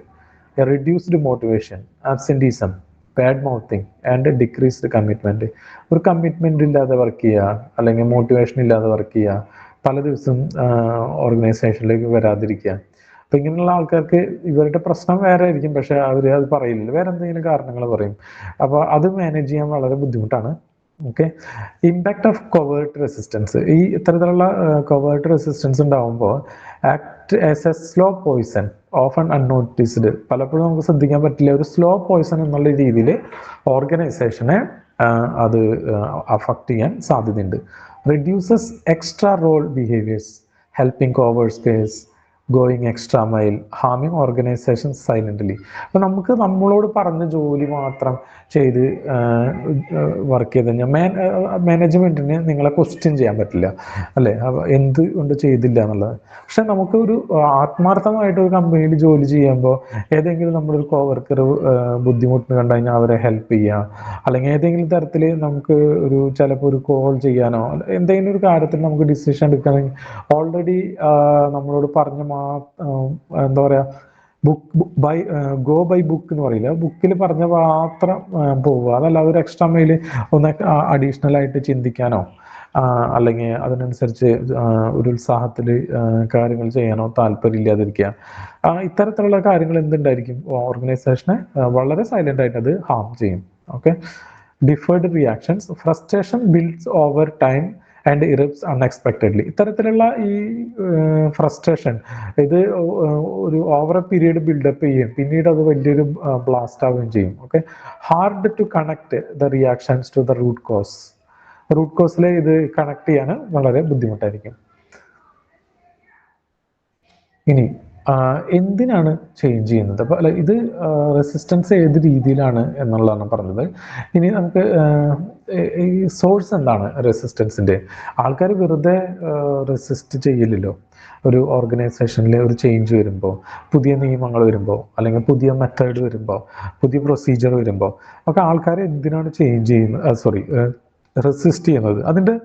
reduced motivation, absenteeism, bad mouthing and decreased commitment. ഒരു കമ്മിറ്റ്മെൻ്റ് ഇല്ലാതെ വർക്ക് ചെയ്യുക, അല്ലെങ്കിൽ മോട്ടിവേഷൻ ഇല്ലാതെ വർക്ക് ചെയ്യുക, പല ദിവസം ഓർഗനൈസേഷനിലേക്ക് വരാതിരിക്കുക. അപ്പം ഇങ്ങനെയുള്ള ആൾക്കാർക്ക് ഇവരുടെ പ്രശ്നം വേറെ ആയിരിക്കും, പക്ഷെ അവർ അത് പറയില്ല, വേറെ എന്തെങ്കിലും കാരണങ്ങൾ പറയും. അപ്പോൾ അത് മാനേജ് ചെയ്യാൻ വളരെ ബുദ്ധിമുട്ടാണ്. Okay. Impact of covert resistance. ഈ ഇത്തരത്തിലുള്ള കൊവേർട്ട് റെസിസ്റ്റൻസ് ഉണ്ടാകുമ്പോൾ act as A slow Poisson, often unnoticed. പലപ്പോഴും നമുക്ക് ശ്രദ്ധിക്കാൻ പറ്റില്ല, ഒരു സ്ലോ പോയിസൺ എന്നുള്ള രീതിയിൽ ഓർഗനൈസേഷനെ അത് അഫക്റ്റ് ചെയ്യാൻ സാധ്യതയുണ്ട്. Reduces extra role behaviours, helping coworkers, going extra mile, ഹാമിങ് ഓർഗനൈസേഷൻ സൈലൻ്റലി. അപ്പം നമുക്ക് നമ്മളോട് പറഞ്ഞ ജോലി മാത്രം ചെയ്ത് വർക്ക് ചെയ്ത് കഴിഞ്ഞാൽ മാനേജ്മെൻറ്റിന് നിങ്ങളെ ക്വസ്റ്റ്യൻ ചെയ്യാൻ പറ്റില്ല, അല്ലേ? എന്ത് കൊണ്ട് ചെയ്തില്ല എന്നുള്ളത്. പക്ഷെ നമുക്ക് ഒരു ആത്മാർത്ഥമായിട്ട് ഒരു കമ്പനിയിൽ ജോലി ചെയ്യുമ്പോൾ ഏതെങ്കിലും നമ്മളൊരു കോവർക്കർ ബുദ്ധിമുട്ട് കണ്ടു കഴിഞ്ഞാൽ അവരെ ഹെൽപ്പ് ചെയ്യുക, അല്ലെങ്കിൽ ഏതെങ്കിലും തരത്തിൽ നമുക്ക് ചിലപ്പോൾ ഒരു കോൾ ചെയ്യാനോ എന്തെങ്കിലും ഒരു കാര്യത്തിൽ നമുക്ക് ഡിസിഷൻ എടുക്കണമെങ്കിൽ ഓൾറെഡി നമ്മളോട് പറഞ്ഞ എന്താ പറയുക, ഗോ ബൈ ബുക്ക് എന്ന് പറയില്ല, ബുക്കിൽ പറഞ്ഞ മാത്രം പോവുക. അതല്ലാതെ ഒരു എക്സ്ട്രാ മെയിൽ ഒന്ന് അഡീഷണൽ ആയിട്ട് ചിന്തിക്കാനോ അല്ലെങ്കിൽ അതിനനുസരിച്ച് ഒരു ഉത്സാഹത്തിൽ കാര്യങ്ങൾ ചെയ്യാനോ താല്പര്യമില്ലാതിരിക്കുക. ഇത്തരത്തിലുള്ള കാര്യങ്ങൾ എന്തുണ്ടായിരിക്കും, ഓർഗനൈസേഷനെ വളരെ സൈലൻ്റ് ആയിട്ട് അത് ഹാം ചെയ്യും. Okay. Deferred reactions, frustration builds over time and erupts unexpectedly. ഇത്തരത്തിലുള്ള ഈ ഫ്രസ്ട്രേഷൻ ഇത് ഒരു ഓവർ എ പീരീഡ് ബിൽഡപ്പ് ചെയ്യും, പിന്നീട് അത് വലിയൊരു ബ്ലാസ്റ്റ് ആവുകയും ചെയ്യും. Okay. Hard to connect the reactions to the root cause. Root കോസിൽ ഇത് കണക്ട് ചെയ്യാൻ വളരെ ബുദ്ധിമുട്ടായിരിക്കും. ഇനി എന്തിനാണ് ചേഞ്ച് ചെയ്യുന്നത്? അപ്പോൾ അല്ല, ഇത് റെസിസ്റ്റൻസ് ഏത് രീതിയിലാണ് എന്നുള്ളതാണ് പറഞ്ഞത്. ഇനി നമുക്ക് ഈ സോഴ്സ് എന്താണ് റെസിസ്റ്റൻസിൻ്റെ? ആൾക്കാർ വെറുതെ റെസിസ്റ്റ് ചെയ്യില്ലല്ലോ. ഒരു ഓർഗനൈസേഷനിൽ ഒരു ചേഞ്ച് വരുമ്പോൾ, പുതിയ നിയമങ്ങൾ വരുമ്പോൾ, അല്ലെങ്കിൽ പുതിയ മെത്തേഡ് വരുമ്പോൾ, പുതിയ പ്രൊസീജിയർ വരുമ്പോൾ ഒക്കെ ആൾക്കാർ എന്തിനാണ് ചേഞ്ച് ചെയ്യുന്നത്, റെസിസ്റ്റ് ചെയ്യുന്നത്? അതിൻ്റെ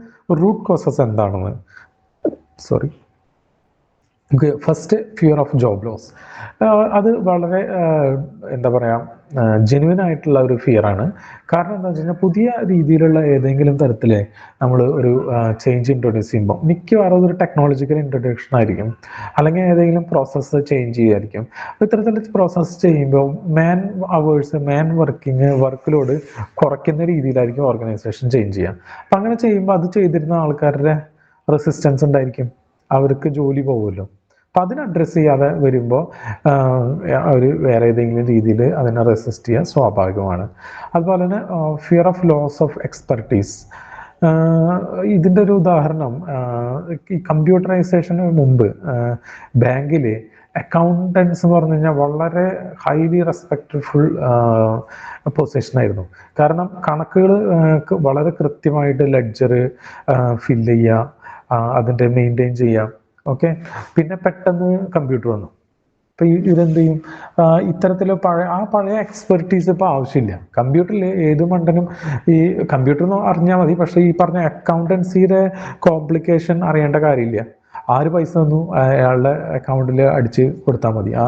റൂട്ട് കോസസ് എന്താണെന്ന് first fear of job loss. അത് വളരെ എന്താ പറയുക, ജെന്യുവൻ ആയിട്ടുള്ള ഒരു ഫിയറാണ്. കാരണം എന്താ വെച്ച് കഴിഞ്ഞാൽ പുതിയ രീതിയിലുള്ള ഏതെങ്കിലും തരത്തിൽ നമ്മൾ ഒരു ചേഞ്ച് ഇൻട്രൊഡ്യൂസ് ചെയ്യുമ്പോൾ മിക്കവാറും അതൊരു ടെക്നോളജിക്കൽ ഇൻട്രൊഡക്ഷൻ ആയിരിക്കും, അല്ലെങ്കിൽ ഏതെങ്കിലും പ്രോസസ്സ് ചേഞ്ച് ചെയ്യുമായിരിക്കും. അപ്പോൾ ഇത്തരത്തിൽ പ്രോസസ്സ് ചെയ്യുമ്പോൾ വർക്ക് ലോഡ് കുറയ്ക്കുന്ന രീതിയിലായിരിക്കും ഓർഗനൈസേഷൻ ചേഞ്ച് ചെയ്യുക. അപ്പം അങ്ങനെ ചെയ്യുമ്പോൾ അത് ചെയ്തിരുന്ന ആൾക്കാരുടെ റെസിസ്റ്റൻസ് ഉണ്ടായിരിക്കും, അവർക്ക് ജോലി പോകുമല്ലോ. അപ്പം അതിനെ അഡ്രസ്സ് ചെയ്യാതെ വരുമ്പോൾ അവർ വേറെ ഏതെങ്കിലും രീതിയിൽ അതിനെ റെസിസ്റ്റ് ചെയ്യുക സ്വാഭാവികമാണ്. അതുപോലെ തന്നെ fear of loss of expertise. ഇതിൻ്റെ ഒരു ഉദാഹരണം, ഈ കമ്പ്യൂട്ടറൈസേഷന് മുമ്പ് ബാങ്കിൽ അക്കൗണ്ടൻസ് എന്ന് പറഞ്ഞു കഴിഞ്ഞാൽ വളരെ ഹൈലി റെസ്പെക്റ്റ്ഫുൾ പൊസിഷനായിരുന്നു. കാരണം കണക്കുകൾ വളരെ കൃത്യമായിട്ട് ലെഡ്ജർ ഫില്ല് ചെയ്യുക, അതിൻ്റെ മെയിൻറ്റെയിൻ ചെയ്യാം. ഓക്കെ, പിന്നെ പെട്ടെന്ന് കമ്പ്യൂട്ടർ വന്നു. ഇപ്പം ഇതെന്ത് ചെയ്യും, ഇത്തരത്തിൽ പഴയ എക്സ്പെർട്ടീസ് ഇപ്പോൾ ആവശ്യമില്ല. കമ്പ്യൂട്ടറിൽ ഏത് മണ്ടനും ഈ കമ്പ്യൂട്ടർ എന്ന് അറിഞ്ഞാൽ മതി, പക്ഷേ ഈ പറഞ്ഞ അക്കൗണ്ടൻസിയുടെ കോംപ്ലിക്കേഷൻ അറിയേണ്ട കാര്യമില്ല. ആര് പൈസ തന്നു അയാളുടെ അക്കൗണ്ടിൽ അടിച്ച് കൊടുത്താൽ മതി, ആ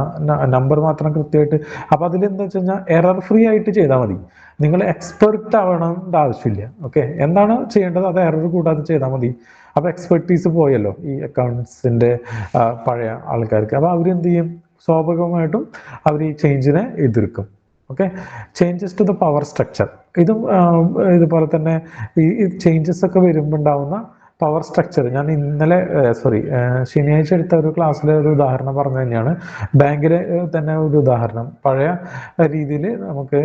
നമ്പർ മാത്രം കൃത്യമായിട്ട്. അപ്പം അതിലെന്താ വെച്ച് കഴിഞ്ഞാൽ എറർ ഫ്രീ ആയിട്ട് ചെയ്താൽ മതി. നിങ്ങൾ എക്സ്പെർട്ട് ആവണമെന്ന ആവശ്യമില്ല. ഓക്കെ, എന്താണ് ചെയ്യേണ്ടത് അത് എറർ കൂടാതെ ചെയ്താൽ മതി. അപ്പോൾ എക്സ്പെർട്ടീസ് പോയല്ലോ ഈ അക്കൗണ്ട്സിൻ്റെ പഴയ ആൾക്കാർക്ക്. അപ്പോൾ അവരെന്ത് ചെയ്യും, സ്വാഭാവികമായിട്ടും അവർ ഈ ചേഞ്ചിനെ എതിർക്കും. Okay, changes to the power structure. ഇതുപോലെ തന്നെ ഈ ചേഞ്ചസ് ഒക്കെ വരുമ്പോൾ ഉണ്ടാവുന്ന പവർ സ്ട്രക്ചർ. ഞാൻ ഇന്നലെ ശനിയാഴ്ച എടുത്ത ഒരു ക്ലാസ്സിലെ ഒരു ഉദാഹരണം പറഞ്ഞു തന്നെയാണ്. ബാങ്കിലെ തന്നെ ഒരു ഉദാഹരണം. പഴയ രീതിയിൽ നമുക്ക്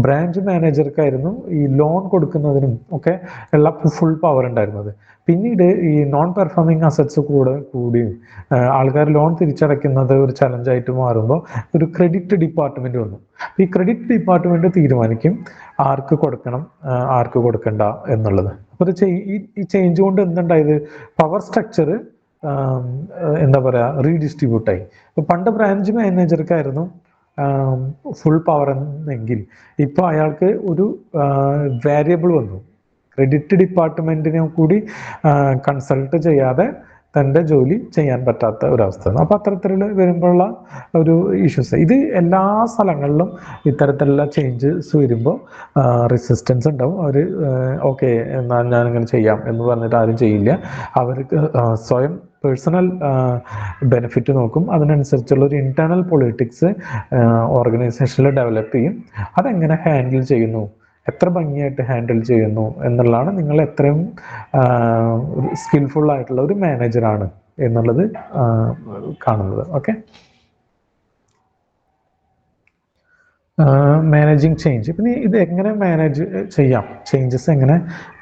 ബ്രാഞ്ച് മാനേജർക്കായിരുന്നു ഈ ലോൺ കൊടുക്കുന്നതിനും ഒക്കെ ഉള്ള ഫുൾ പവർ ഉണ്ടായിരുന്നത്. പിന്നീട് ഈ നോൺ പെർഫോമിങ് അസറ്റ്സ് കൂടി ആൾക്കാർ ലോൺ തിരിച്ചടയ്ക്കുന്നത് ഒരു ചലഞ്ചായിട്ട് മാറുമ്പോൾ ഒരു ക്രെഡിറ്റ് ഡിപ്പാർട്ട്മെന്റ് വന്നു. ഈ ക്രെഡിറ്റ് ഡിപ്പാർട്ട്മെന്റ് തീരുമാനിക്കും ആർക്ക് കൊടുക്കണം ആർക്ക് കൊടുക്കണ്ട എന്നുള്ളത്. അപ്പോൾ ഈ ചേഞ്ച് കൊണ്ട് എന്തുണ്ടായത്, പവർ സ്ട്രക്ചർ എന്താ പറയുക റീഡിസ്ട്രിബ്യൂട്ടായി. ഇപ്പോൾ പണ്ട് ബ്രാഞ്ച് മാനേജർക്കായിരുന്നു ഫുൾ പവർ എന്നെങ്കിൽ ഇപ്പോൾ അയാൾക്ക് ഒരു വേരിയബിൾ വന്നു. ക്രെഡിറ്റ് ഡിപ്പാർട്ട്മെന്റിനെ കൂടി കൺസൾട്ട് ചെയ്യാതെ തൻ്റെ ജോലി ചെയ്യാൻ പറ്റാത്ത ഒരവസ്ഥ. അപ്പോൾ അത്തരത്തിൽ വരുമ്പോഴുള്ള ഒരു ഇഷ്യൂസ്, ഇത് എല്ലാ സ്ഥലങ്ങളിലും ഇത്തരത്തിലുള്ള ചേഞ്ചസ് വരുമ്പോൾ റെസിസ്റ്റൻസ് ഉണ്ടാവും. അവർ ഓക്കെ എന്നാൽ ഞാനിങ്ങനെ ചെയ്യാം എന്ന് പറഞ്ഞിട്ട് ആരും ചെയ്യില്ല. അവർക്ക് സ്വയം പേഴ്സണൽ ബെനിഫിറ്റ് നോക്കും. അതിനനുസരിച്ചുള്ള ഒരു ഇന്റേണൽ പൊളിറ്റിക്സ് ഓർഗനൈസേഷനിൽ ഡെവലപ്പ് ചെയ്യും. അതെങ്ങനെ ഹാൻഡിൽ ചെയ്യുന്നു, എത്ര ഭംഗിയായിട്ട് ഹാൻഡിൽ ചെയ്യുന്നു എന്നുള്ളതാണ് നിങ്ങൾ എത്രയും സ്കിൽഫുൾ ആയിട്ടുള്ള ഒരു മാനേജറാണ് എന്നുള്ളത് കാണുന്നത്. Okay, managing change. പിന്നെ ഇത് എങ്ങനെ മാനേജ് ചെയ്യാം, ചേഞ്ചസ് എങ്ങനെ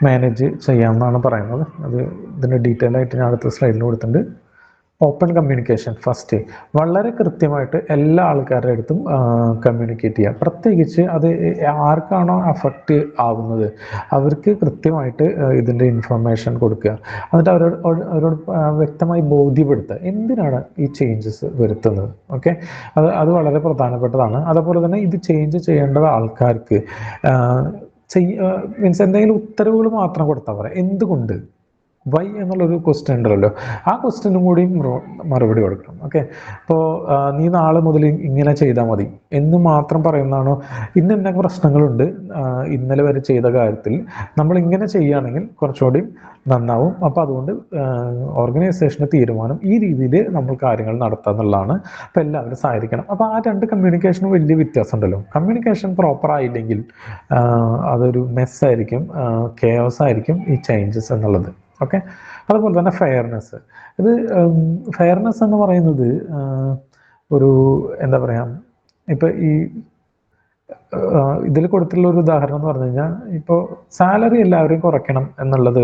മാനേജ് ചെയ്യാം എന്നാണ് പറയുന്നത്. അത് ഇതിൻ്റെ ഡീറ്റെയിൽ ആയിട്ട് ഞാൻ അടുത്ത സ്ലൈഡിൽ കൊടുത്തിട്ടുണ്ട്. Open communication. ഫസ്റ്റ് വളരെ കൃത്യമായിട്ട് എല്ലാ ആൾക്കാരുടെ അടുത്തും കമ്മ്യൂണിക്കേറ്റ് ചെയ്യുക. പ്രത്യേകിച്ച് അത് ആർക്കാണോ അഫക്റ്റ് ആവുന്നത് അവർക്ക് കൃത്യമായിട്ട് ഇതിൻ്റെ ഇൻഫർമേഷൻ കൊടുക്കുക. എന്നിട്ട് അവരോട് വ്യക്തമായി ബോധ്യപ്പെടുത്തുക എന്തിനാണ് ഈ ചേഞ്ചസ് വരുത്തുന്നത്. ഓക്കെ, അത് വളരെ പ്രധാനപ്പെട്ടതാണ്. അതുപോലെ തന്നെ ഇത് ചേഞ്ച് ചെയ്യേണ്ട ആൾക്കാർക്ക് മീൻസ് എന്തെങ്കിലും ഉത്തരവുകൾ മാത്രം കൊടുത്താൽ പറയാം. എന്തുകൊണ്ട്, വൈ എന്നുള്ളൊരു ക്വസ്റ്റ്യൻ ഉണ്ടല്ലോ, ആ ക്വസ്റ്റ്യനും കൂടി മറുപടി കൊടുക്കണം. ഓക്കെ, ഇപ്പോൾ നീ നാളെ മുതൽ ഇങ്ങനെ ചെയ്താൽ മതി എന്ന് മാത്രം പറയുന്നതാണോ, ഇന്ന പ്രശ്നങ്ങളുണ്ട് ഇന്നലെ വരെ ചെയ്ത കാര്യത്തിൽ നമ്മൾ ഇങ്ങനെ ചെയ്യുകയാണെങ്കിൽ കുറച്ചുകൂടി നന്നാവും. അപ്പോൾ അതുകൊണ്ട് ഓർഗനൈസേഷൻ്റെ തീരുമാനം ഈ രീതിയിൽ നമ്മൾ കാര്യങ്ങൾ നടത്തുക എന്നുള്ളതാണ്. അപ്പോൾ എല്ലാവരും സഹായിക്കണം. അപ്പോൾ ആ രണ്ട് കമ്മ്യൂണിക്കേഷനും വലിയ വ്യത്യാസം ഉണ്ടല്ലോ. കമ്മ്യൂണിക്കേഷൻ പ്രോപ്പർ ആയില്ലെങ്കിൽ അതൊരു മെസ്സായിരിക്കും, കെയോസ് ആയിരിക്കും ഈ ചേഞ്ചസ് എന്നുള്ളത്. ഓക്കെ, അതുപോലെ തന്നെ ഫെയർനെസ്. ഇത് ഫെയർനെസ് എന്ന് പറയുന്നത് ഒരു എന്താ പറയുക, ഇപ്പം ഈ ഇതിൽ കൊടുത്തിട്ടുള്ള ഒരു ഉദാഹരണം എന്ന് പറഞ്ഞു കഴിഞ്ഞാൽ, ഇപ്പോൾ സാലറി എല്ലാവരും കുറയ്ക്കണം എന്നുള്ളത്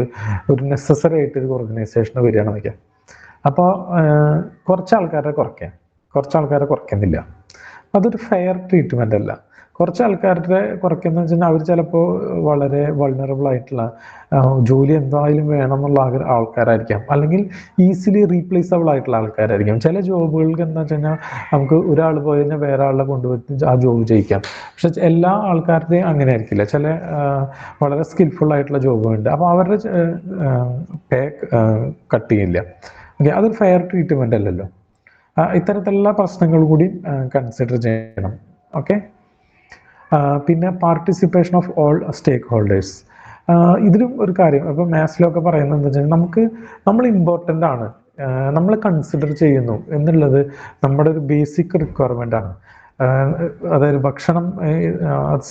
ഒരു നെസസറി ആയിട്ട് ഒരു ഓർഗനൈസേഷന് വരികയാണെന്ന് വയ്ക്കാം. അപ്പോൾ കുറച്ച് ആൾക്കാരെ കുറയ്ക്കുന്നില്ല, അതൊരു ഫെയർ ട്രീറ്റ്മെൻ്റ് അല്ല. കുറച്ച് ആൾക്കാരുടെ കുറയ്ക്കുന്ന വെച്ചാൽ അവർ ചിലപ്പോൾ വളരെ വൾണറബിൾ ആയിട്ടുള്ള ജോലി എന്തായാലും വേണം എന്നുള്ള ആൾക്കാരായിരിക്കാം, അല്ലെങ്കിൽ ഈസിലി റീപ്ലേസബിൾ ആയിട്ടുള്ള ആൾക്കാരായിരിക്കും. ചില ജോബുകൾക്ക് എന്താ വെച്ച് കഴിഞ്ഞാൽ നമുക്ക് ഒരാൾ പോയി കഴിഞ്ഞാൽ വേറെ ആളെ കൊണ്ടുപോയി ആ ജോബ് ചെയ്യിക്കാം. പക്ഷെ എല്ലാ ആൾക്കാരുടെയും അങ്ങനെ ആയിരിക്കില്ല. ചില വളരെ സ്കിൽഫുൾ ആയിട്ടുള്ള ജോബുകളുണ്ട്, അപ്പോൾ അവരുടെ പേ കട്ട് ചെയ്യില്ല. ഓക്കെ, അതൊരു ഫെയർ ട്രീറ്റ്മെൻ്റ് അല്ലല്ലോ. ഇത്തരത്തിലുള്ള പ്രശ്നങ്ങൾ കൂടി കൺസിഡർ ചെയ്യണം. ഓക്കെ, പിന്നെ participation of all stakeholders. ഇതിലും ഒരു കാര്യം ഇപ്പോൾ മാത്സിലോ ഒക്കെ പറയുന്നത് എന്താ വെച്ചാൽ നമ്മൾ ഇമ്പോർട്ടൻ്റ് ആണ്, നമ്മൾ കൺസിഡർ ചെയ്യുന്നു എന്നുള്ളത് നമ്മുടെ ഒരു ബേസിക് റിക്വയർമെൻ്റ് ആണ്. അതായത് ഭക്ഷണം,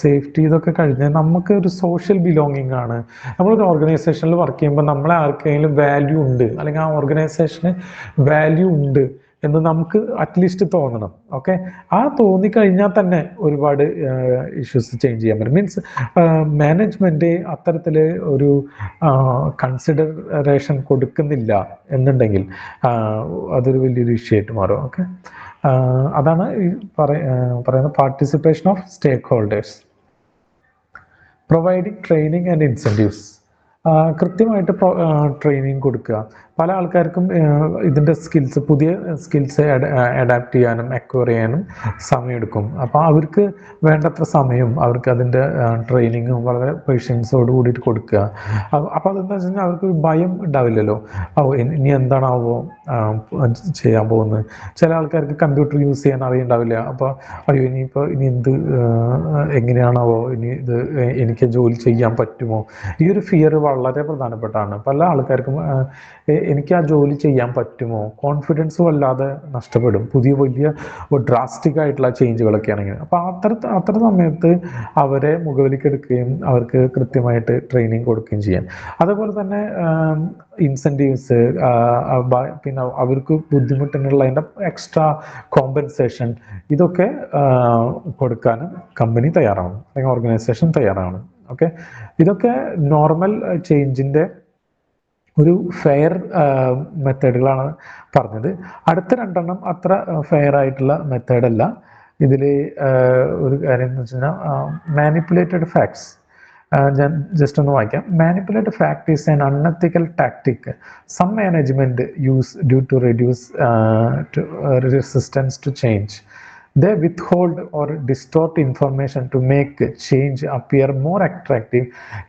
സേഫ്റ്റി, ഇതൊക്കെ കഴിഞ്ഞ് നമുക്ക് ഒരു സോഷ്യൽ ബിലോങ്ങിങ് ആണ്. നമ്മളൊരു ഓർഗനൈസേഷനിൽ വർക്ക് ചെയ്യുമ്പോൾ നമ്മളെ ആർക്കെങ്കിലും വാല്യൂ ഉണ്ട്, അല്ലെങ്കിൽ ആ ഓർഗനൈസേഷന് വാല്യൂ ഉണ്ട് എന്ന് നമുക്ക് അറ്റ്ലീസ്റ്റ് തോന്നണം. ഓക്കെ, ആ തോന്നിക്കഴിഞ്ഞാൽ തന്നെ ഒരുപാട് ഇഷ്യൂസ് ചേഞ്ച് ചെയ്യാൻ പറ്റും. മീൻസ് മാനേജ്മെന്റ് അത്തരത്തിൽ ഒരു കൺസിഡറേഷൻ കൊടുക്കുന്നില്ല എന്നുണ്ടെങ്കിൽ അതൊരു വലിയൊരു ഇഷ്യൂ ആയിട്ട് മാറും. ഓക്കെ, അതാണ് ഈ പറയുന്ന participation of stakeholders. Providing training and incentives. കൃത്യമായിട്ട് ട്രെയിനിങ് കൊടുക്കുക. പല ആൾക്കാർക്കും ഇതിൻ്റെ പുതിയ സ്കിൽസ് അഡാപ്റ്റ് ചെയ്യാനും അക്വയർ ചെയ്യാനും സമയമെടുക്കും. അപ്പോൾ അവർക്ക് വേണ്ടത്ര സമയം, അവർക്ക് അതിൻ്റെ ട്രെയിനിങ്ങും വളരെ പേഷ്യൻസോട് കൂടിയിട്ട് കൊടുക്കുക. അപ്പോൾ അതെന്താ വെച്ച് കഴിഞ്ഞാൽ അവർക്ക് ഭയം ഉണ്ടാവില്ലല്ലോ. ഇനി എന്താണാവോ ചെയ്യാൻ പോകുന്നത്. ചില ആൾക്കാർക്ക് കമ്പ്യൂട്ടർ യൂസ് ചെയ്യാൻ അറിയുണ്ടാവില്ല. അപ്പോൾ അയ്യോ ഇനി എങ്ങനെയാണാവോ, ഇത് എനിക്ക് ജോലി ചെയ്യാൻ പറ്റുമോ? ഈ ഒരു ഫിയർ വളരെ പ്രധാനപ്പെട്ടാണ്. പല ആൾക്കാർക്കും എനിക്ക് ആ ജോലി ചെയ്യാൻ പറ്റുമോ, കോൺഫിഡൻസ് വല്ലാതെ നഷ്ടപ്പെടും വലിയ ഡ്രാസ്റ്റിക് ആയിട്ടുള്ള ചേഞ്ചുകളൊക്കെ ആണെങ്കിൽ. അപ്പോൾ അത്ര സമയത്ത് അവരെ മുകളിലേക്ക് എടുക്കുകയും അവർക്ക് കൃത്യമായിട്ട് ട്രെയിനിങ് കൊടുക്കുകയും ചെയ്യാം. അതുപോലെ തന്നെ ഇൻസെൻറ്റീവ്സ്, പിന്നെ അവർക്ക് ബുദ്ധിമുട്ടിനുള്ള അതിൻ്റെ എക്സ്ട്രാ കോമ്പൻസേഷൻ, ഇതൊക്കെ കൊടുക്കാനും കമ്പനി തയ്യാറാണ്, അല്ലെങ്കിൽ ഓർഗനൈസേഷൻ തയ്യാറാണ്. ഓക്കെ, ഇതൊക്കെ നോർമൽ ചേഞ്ചിൻ്റെ ഒരു ഫെയർ മെത്തേഡുകളാണ് പറഞ്ഞത്. അടുത്ത രണ്ടെണ്ണം അത്ര ഫെയർ ആയിട്ടുള്ള മെത്തേഡല്ല. ഇതിൽ ഒരു കാര്യം എന്ന് വെച്ച് കഴിഞ്ഞാൽ മാനിപ്പുലേറ്റഡ് ഫാക്ട്സ്. ഞാൻ ജസ്റ്റ് ഒന്ന് വായിക്കാം. Manipulated fact is an unethical tactic some management use due to reduce resistance to change. They withhold or distort information to make change appear more attractive,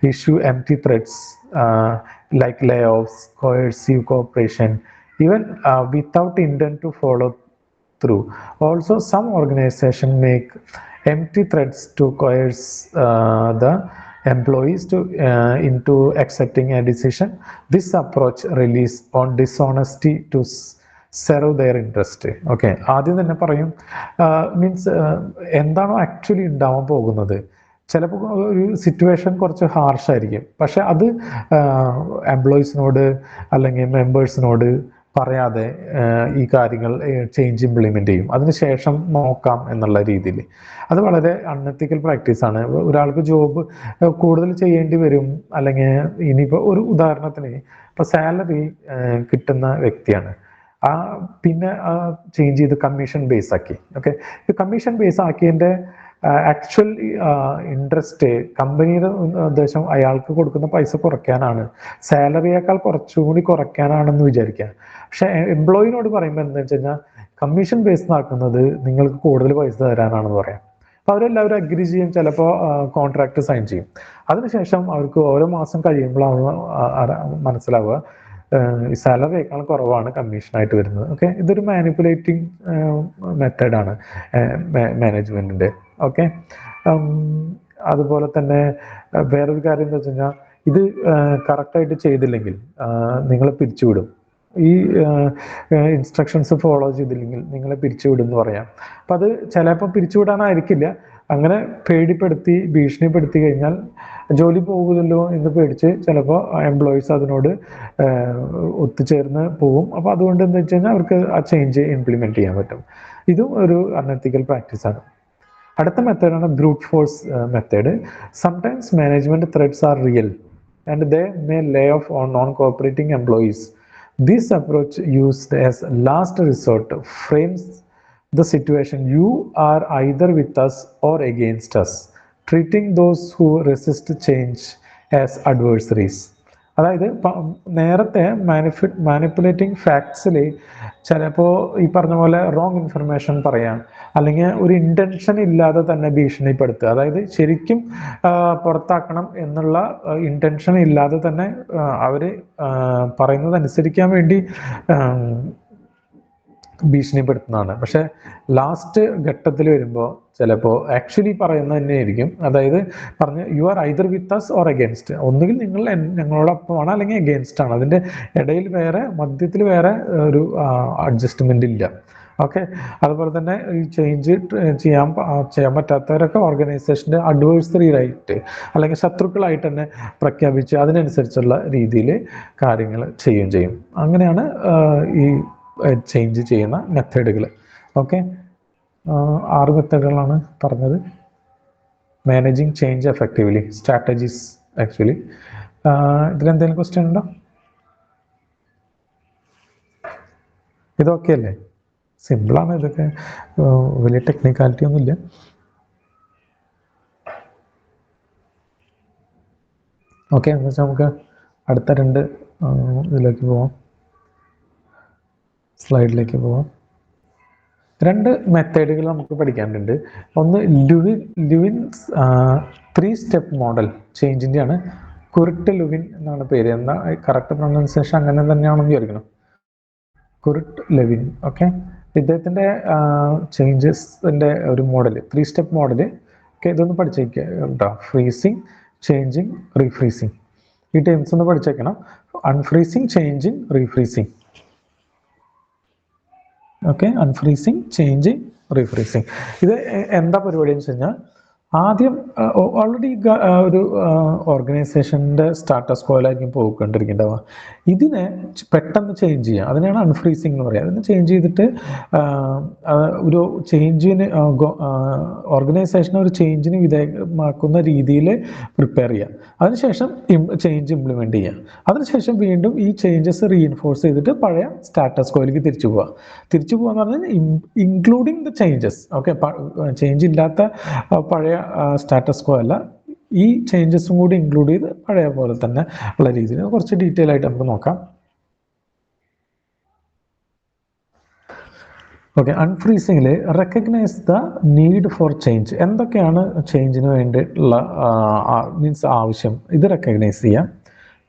issue empty threats like layoffs, coercive cooperation, even without intent to follow through. Also, some organizations make empty threats to coerce the employees into accepting a decision. This approach relies on dishonesty to serve their interest. Okay, ആദ്യം തന്നെ പറയും, മീൻസ് എന്താണോ ആക്ച്വലി ഉണ്ടാവാൻ പോകുന്നത്. ചിലപ്പോൾ ഒരു സിറ്റുവേഷൻ കുറച്ച് ഹാർഷായിരിക്കും, പക്ഷെ അത് എംപ്ലോയീസിനോട് അല്ലെങ്കിൽ മെമ്പേഴ്സിനോട് പറയാതെ ഈ കാര്യങ്ങൾ ചേഞ്ച് ഇംപ്ലിമെൻ്റ് ചെയ്യും, അതിനുശേഷം നോക്കാം എന്നുള്ള രീതിയിൽ. അത് വളരെ അൺഎത്തിക്കൽ പ്രാക്ടീസാണ്. ഒരാൾക്ക് ജോബ് കൂടുതൽ ചെയ്യേണ്ടി വരും, അല്ലെങ്കിൽ ഇനിയിപ്പോൾ ഒരു ഉദാഹരണത്തിന് ഇപ്പോൾ സാലറി കിട്ടുന്ന വ്യക്തിയാണ്, പിന്നെ ചേഞ്ച് ചെയ്ത് കമ്മീഷൻ ബേസ് ആക്കി. ഓക്കെ, കമ്മീഷൻ ബേസ് ആക്കിയതിൻ്റെ ആക്ച്വൽ ഇൻട്രസ്റ്റ്, കമ്പനിയുടെ ഉദ്ദേശം അയാൾക്ക് കൊടുക്കുന്ന പൈസ കുറയ്ക്കാനാണ്, സാലറിയേക്കാൾ കുറച്ചുകൂടി കുറയ്ക്കാനാണെന്ന് വിചാരിക്കുക. പക്ഷെ എംപ്ലോയിനോട് പറയുമ്പോൾ എന്താ വെച്ച് കഴിഞ്ഞാൽ കമ്മീഷൻ ബേസ് ആക്കുന്നത് നിങ്ങൾക്ക് കൂടുതൽ പൈസ തരാനാണെന്ന് പറയാം. അപ്പോൾ അവരെല്ലാവരും അഗ്രി ചെയ്യും, ചിലപ്പോൾ കോൺട്രാക്ട് സൈൻ ചെയ്യും. അതിനുശേഷം അവർക്ക് ഓരോ മാസം കഴിയുമ്പോഴാണ് മനസ്സിലാവുക ഈ സാലറിയേക്കാൾ കുറവാണ് കമ്മീഷനായിട്ട് വരുന്നത്. ഓക്കെ, ഇതൊരു മാനിപ്പുലേറ്റിംഗ് മെത്തേഡാണ് മാനേജ്മെൻറ്റിൻ്റെ. ഓക്കെ, അതുപോലെ തന്നെ വേറൊരു കാര്യം എന്താ വെച്ച് കഴിഞ്ഞാൽ, ഇത് കറക്റ്റായിട്ട് ചെയ്തില്ലെങ്കിൽ നിങ്ങളെ പിരിച്ചുവിടും. ഈ ഇൻസ്ട്രക്ഷൻസ് ഫോളോ ചെയ്തില്ലെങ്കിൽ നിങ്ങളെ പിരിച്ചുവിടും എന്ന് പറയാം. അപ്പം അത് ചിലപ്പോൾ പിരിച്ചുവിടാനായിരിക്കില്ല, അങ്ങനെ പേടിപ്പെടുത്തി ഭീഷണിപ്പെടുത്തി കഴിഞ്ഞാൽ ജോലി പോകുമല്ലോ എന്ന് പേടിച്ച് ചിലപ്പോൾ എംപ്ലോയീസ് അതിനോട് ഒത്തുചേർന്ന് പോകും. അപ്പോൾ അതുകൊണ്ട് എന്താ വെച്ച് കഴിഞ്ഞാൽ അവർക്ക് ആ ചേഞ്ച് ഇംപ്ലിമെൻറ്റ് ചെയ്യാൻ പറ്റും. ഇതും ഒരു അൺഎത്തിക്കൽ പ്രാക്ടീസാണ്. അടുത്ത മെത്തേഡാണ് brute force method. Sometimes management threats are real and they may lay off on non cooperating employees. This approach used as last resort frames the situation: you are either with us or against us, treating those who resist change as adversaries. അതായത് നേരത്തെ മാനിപ്പുലേറ്റിംഗ് ഫാക്ട്സിൽ ചിലപ്പോൾ ഈ പറഞ്ഞ പോലെ റോങ് ഇൻഫർമേഷൻ പറയാം, അല്ലെങ്കിൽ ഒരു ഇൻറ്റൻഷൻ ഇല്ലാതെ തന്നെ ഭീഷണിപ്പെടുത്തുക. അതായത് ശരിക്കും പുറത്താക്കണം എന്നുള്ള ഇൻറ്റൻഷൻ ഇല്ലാതെ തന്നെ അവർ പറയുന്നത് അനുസരിക്കാൻ വേണ്ടി ഭീഷണിപ്പെടുത്തുന്നതാണ്. പക്ഷെ ലാസ്റ്റ് ഘട്ടത്തിൽ വരുമ്പോൾ ചിലപ്പോൾ ആക്ച്വലി പറയുന്നത് തന്നെയായിരിക്കും. അതായത് പറഞ്ഞ് you are either with us or against, ഒന്നുകിൽ നിങ്ങൾ ഞങ്ങളോടൊപ്പമാണ് അല്ലെങ്കിൽ അഗെയിൻസ്റ്റ് ആണ്. അതിൻ്റെ ഇടയിൽ വേറെ മധ്യത്തിൽ വേറെ ഒരു അഡ്ജസ്റ്റ്മെൻ്റ് ഇല്ല. ഓക്കെ. അതുപോലെ തന്നെ ഈ ചേഞ്ച് ചെയ്യാൻ പറ്റാത്തവരൊക്കെ ഓർഗനൈസേഷൻ്റെ അഡ്വേഴ്സറി ആയിട്ട് അല്ലെങ്കിൽ ശത്രുക്കളായിട്ട് തന്നെ പ്രഖ്യാപിച്ച് അതിനനുസരിച്ചുള്ള രീതിയിൽ കാര്യങ്ങൾ ചെയ്യുകയും ചെയ്യും. അങ്ങനെയാണ് ഈ ചേഞ്ച് ചെയ്യുന്ന മെത്തേഡുകൾ. ഓക്കെ, 6 മെത്തേഡുകളാണ് പറഞ്ഞത്. Managing change effectively, strategies actually. ഇതിലെന്തെങ്കിലും ക്വസ്റ്റ്യൻ ഉണ്ടോ? ഇതൊക്കെ അല്ലേ? സിമ്പിളാണ് ഇതൊക്കെ, വലിയ ടെക്നിക്കാലിറ്റി ഒന്നുമില്ല. ഓക്കെ, എന്ന് വെച്ചാൽ നമുക്ക് അടുത്ത 2 ഇതിലേക്ക് പോവാം, സ്ലൈഡിലേക്ക് പോവാം. 2 മെത്തേഡുകൾ നമുക്ക് പഠിക്കാനുണ്ട്. ഒന്ന് ലുവിൻസ് 3 സ്റ്റെപ്പ് മോഡൽ ചേഞ്ചിൻ്റെയാണ്. കുർട്ട് ലുവിൻ എന്നാണ് പേര്. എന്നാൽ കറക്റ്റ് പ്രൊനൗൺസിയേഷൻ അങ്ങനെ തന്നെയാണെന്ന് വിചാരിക്കണം, കുർട്ട് ലെവിൻ. ഓക്കെ, ഇദ്ദേഹത്തിൻ്റെ ചേഞ്ചസിൻ്റെ ഒരു മോഡൽ, 3 സ്റ്റെപ്പ് മോഡൽ. ഓക്കെ, ഇതൊന്ന് പഠിച്ചേക്കുക കേട്ടോ. Freezing, changing, refreezing. ഈ ടേംസ് ഒന്ന് പഠിച്ചേക്കണം. Unfreezing, changing, refreezing. Okay, unfreezing, changing, refreezing. ഇത് എന്താ പരിപാടി എന്ന് വെച്ച് കഴിഞ്ഞാൽ, ആദ്യം ഓൾറെഡി ഒരു ഓർഗനൈസേഷൻ്റെ സ്റ്റാറ്റസ് കോയിലായിരിക്കും പോയിക്കൊണ്ടിരിക്കേണ്ടത്. ഇതിനെ പെട്ടെന്ന് ചേഞ്ച് ചെയ്യുക, അതിനാണ് അൺഫ്രീസിങ് എന്ന് പറയുക. അതിനെ ചേഞ്ച് ചെയ്തിട്ട് ഒരു ചേഞ്ചിന് ഓർഗനൈസേഷനെ ഒരു ചേഞ്ചിന് വിധേയമാക്കുന്ന രീതിയിൽ പ്രിപ്പയർ ചെയ്യുക. അതിനുശേഷം ചേഞ്ച് ഇംപ്ലിമെൻറ്റ് ചെയ്യുക. അതിനുശേഷം വീണ്ടും ഈ ചേഞ്ചസ് റീഇൻഫോഴ്സ് ചെയ്തിട്ട് പഴയ സ്റ്റാറ്റസ് കോയിലേക്ക് തിരിച്ചു പോകുക എന്ന് പറഞ്ഞാൽ including the changes. Okay, change ഇല്ലാത്ത പഴയ സ്റ്റാറ്റസ് കോ അല്ല, ഈ ചേഞ്ചസും കൂടി ഇൻക്ലൂഡ് ചെയ്ത് പഴയ പോലെ തന്നെ ഉള്ള രീതിയിൽ കുറച്ച് ഡീറ്റെയിൽ ആയിട്ട് നമുക്ക് നോക്കാം. ഓക്കെ, അൺഫ്രീസിങ്ങിൽ recognise the need for change. എന്തൊക്കെയാണ് ചേഞ്ചിന് വേണ്ടിയിട്ടുള്ള മീൻസ് ആവശ്യം, ഇത് റെക്കഗ്നൈസ് ചെയ്യാം.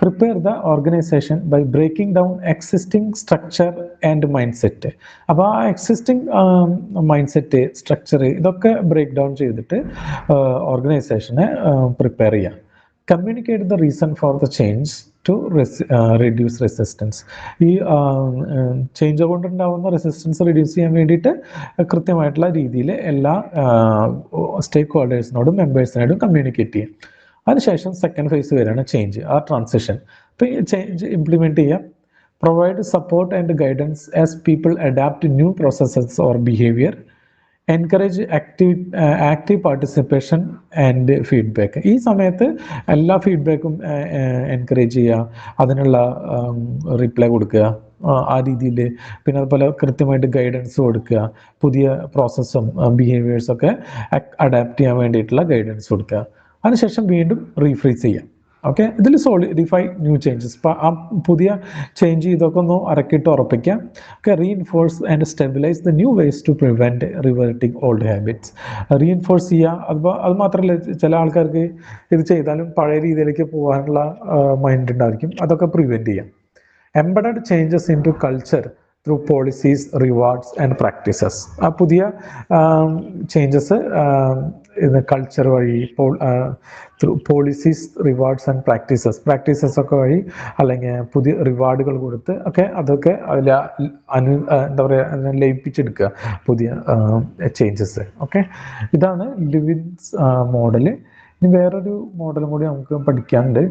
Prepare the organisation by breaking down existing structure and mindset. അപ്പോൾ ആ എക്സിസ്റ്റിംഗ് മൈൻഡ് സെറ്റ്, സ്ട്രക്ചർ, ഇതൊക്കെ ബ്രേക്ക് ഡൗൺ ചെയ്തിട്ട് ഓർഗനൈസേഷനെ പ്രിപ്പയർ ചെയ്യാം. Communicate the reason for the change to reduce resistance. ഈ ചേഞ്ച് കൊണ്ടുണ്ടാവുന്ന റെസിസ്റ്റൻസ് റെഡ്യൂസ് ചെയ്യാൻ വേണ്ടിയിട്ട് കൃത്യമായിട്ടുള്ള രീതിയിൽ എല്ലാ സ്റ്റേക്ക് ഹോൾഡേഴ്സിനോടും മെമ്പേഴ്സിനോടും കമ്മ്യൂണിക്കേറ്റ് ചെയ്യാം. അതിനുശേഷം സെക്കൻഡ് ഫേസ് വരെയാണ് ചേഞ്ച്, ആ ട്രാൻസിഷൻ. അപ്പോൾ ഈ ചേഞ്ച് ഇംപ്ലിമെൻറ്റ് ചെയ്യാം. Provide support and guidance as people adapt new processes or behaviour. Encourage active participation and feedback. ഈ സമയത്ത് എല്ലാ ഫീഡ്ബാക്കും എൻകറേജ് ചെയ്യുക, അതിനുള്ള റിപ്ലൈ കൊടുക്കുക ആ രീതിയിൽ. പിന്നെ അതുപോലെ കൃത്യമായിട്ട് ഗൈഡൻസ് കൊടുക്കുക, പുതിയ പ്രോസസ്സും ബിഹേവിയേഴ്സൊക്കെ അഡാപ്റ്റ് ചെയ്യാൻ വേണ്ടിയിട്ടുള്ള ഗൈഡൻസ് കൊടുക്കുക. അതിനുശേഷം വീണ്ടും റീഫ്രീസ് ചെയ്യാം. ഓക്കെ, ഇതിൽ സോളിഡിഫൈ ന്യൂ ചേഞ്ചസ്. ആ പുതിയ ചേഞ്ച് ഇതൊക്കെ ഒന്ന് അരക്കിട്ട് ഉറപ്പിക്കാം. Okay, reinforce and stabilise the new ways to prevent reverting old habits. Reinforce ചെയ്യുക. അത് മാത്രമല്ല, ചില ആൾക്കാർക്ക് ഇത് ചെയ്താലും പഴയ രീതിയിലേക്ക് പോകാനുള്ള മൈൻഡ് ഉണ്ടായിരിക്കും. അതൊക്കെ പ്രിവെൻറ്റ് ചെയ്യാം. Embedded changes into culture through policies, rewards and practices. ആ പുതിയ ചേഞ്ചസ് കൾച്ചർ വഴി, through policies, rewards and practices ഒക്കെ വഴി, അല്ലെങ്കിൽ പുതിയ റിവാർഡുകൾ കൊടുത്ത് ഒക്കെ അതൊക്കെ അതിൽ എന്താ പറയുക, ലയിപ്പിച്ചെടുക്കുക പുതിയ ചേഞ്ചസ്. ഓക്കെ, ഇതാണ് ലുവിൻസ് മോഡൽ. ഇനി വേറൊരു മോഡലും കൂടി നമുക്ക് പഠിക്കാനുണ്ട്.